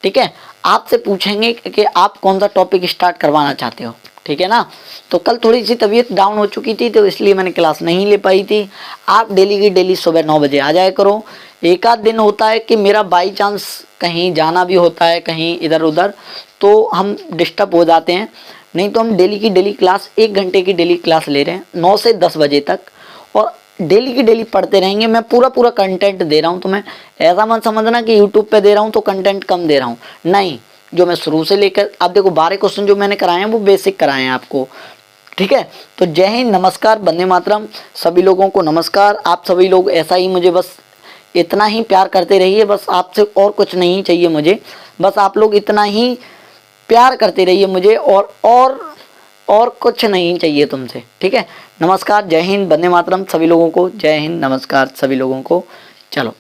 ठीक है, आपसे पूछेंगे कि आप कौन सा टॉपिक स्टार्ट करवाना चाहते हो। ठीक है ना। तो कल थोड़ी सी तबीयत डाउन हो चुकी थी तो इसलिए मैंने क्लास नहीं ले पाई थी। आप डेली की डेली सुबह 9 बजे आ जाया करो। एक आध दिन होता है कि मेरा बाई चांस कहीं जाना भी होता है, कहीं इधर उधर, तो हम डिस्टर्ब हो जाते हैं। नहीं तो हम डेली की डेली क्लास 1 घंटे की डेली क्लास ले रहे हैं 9 से 10 बजे तक, और डेली की डेली पढ़ते रहेंगे। मैं पूरा कंटेंट दे रहा हूँ तुम्हें। ऐसा मत समझना कि यूट्यूब पे दे रहा हूँ तो कंटेंट कम दे रहा हूँ, नहीं। जो मैं शुरू से लेकर, आप देखो 12 क्वेश्चन जो मैंने कराए हैं वो बेसिक कराए हैं आपको। ठीक है, तो जय हिंद, नमस्कार, वंदे मातरम। सभी लोगों को नमस्कार। आप सभी लोग ऐसा ही मुझे बस इतना ही प्यार करते रहिए, बस आपसे और कुछ नहीं चाहिए मुझे। बस आप लोग इतना ही प्यार करते रहिए मुझे, और कुछ नहीं चाहिए तुमसे। ठीक है, नमस्कार, जय हिंद, वंदे मातरम सभी लोगों को। जय हिंद, नमस्कार सभी लोगों को। चलो।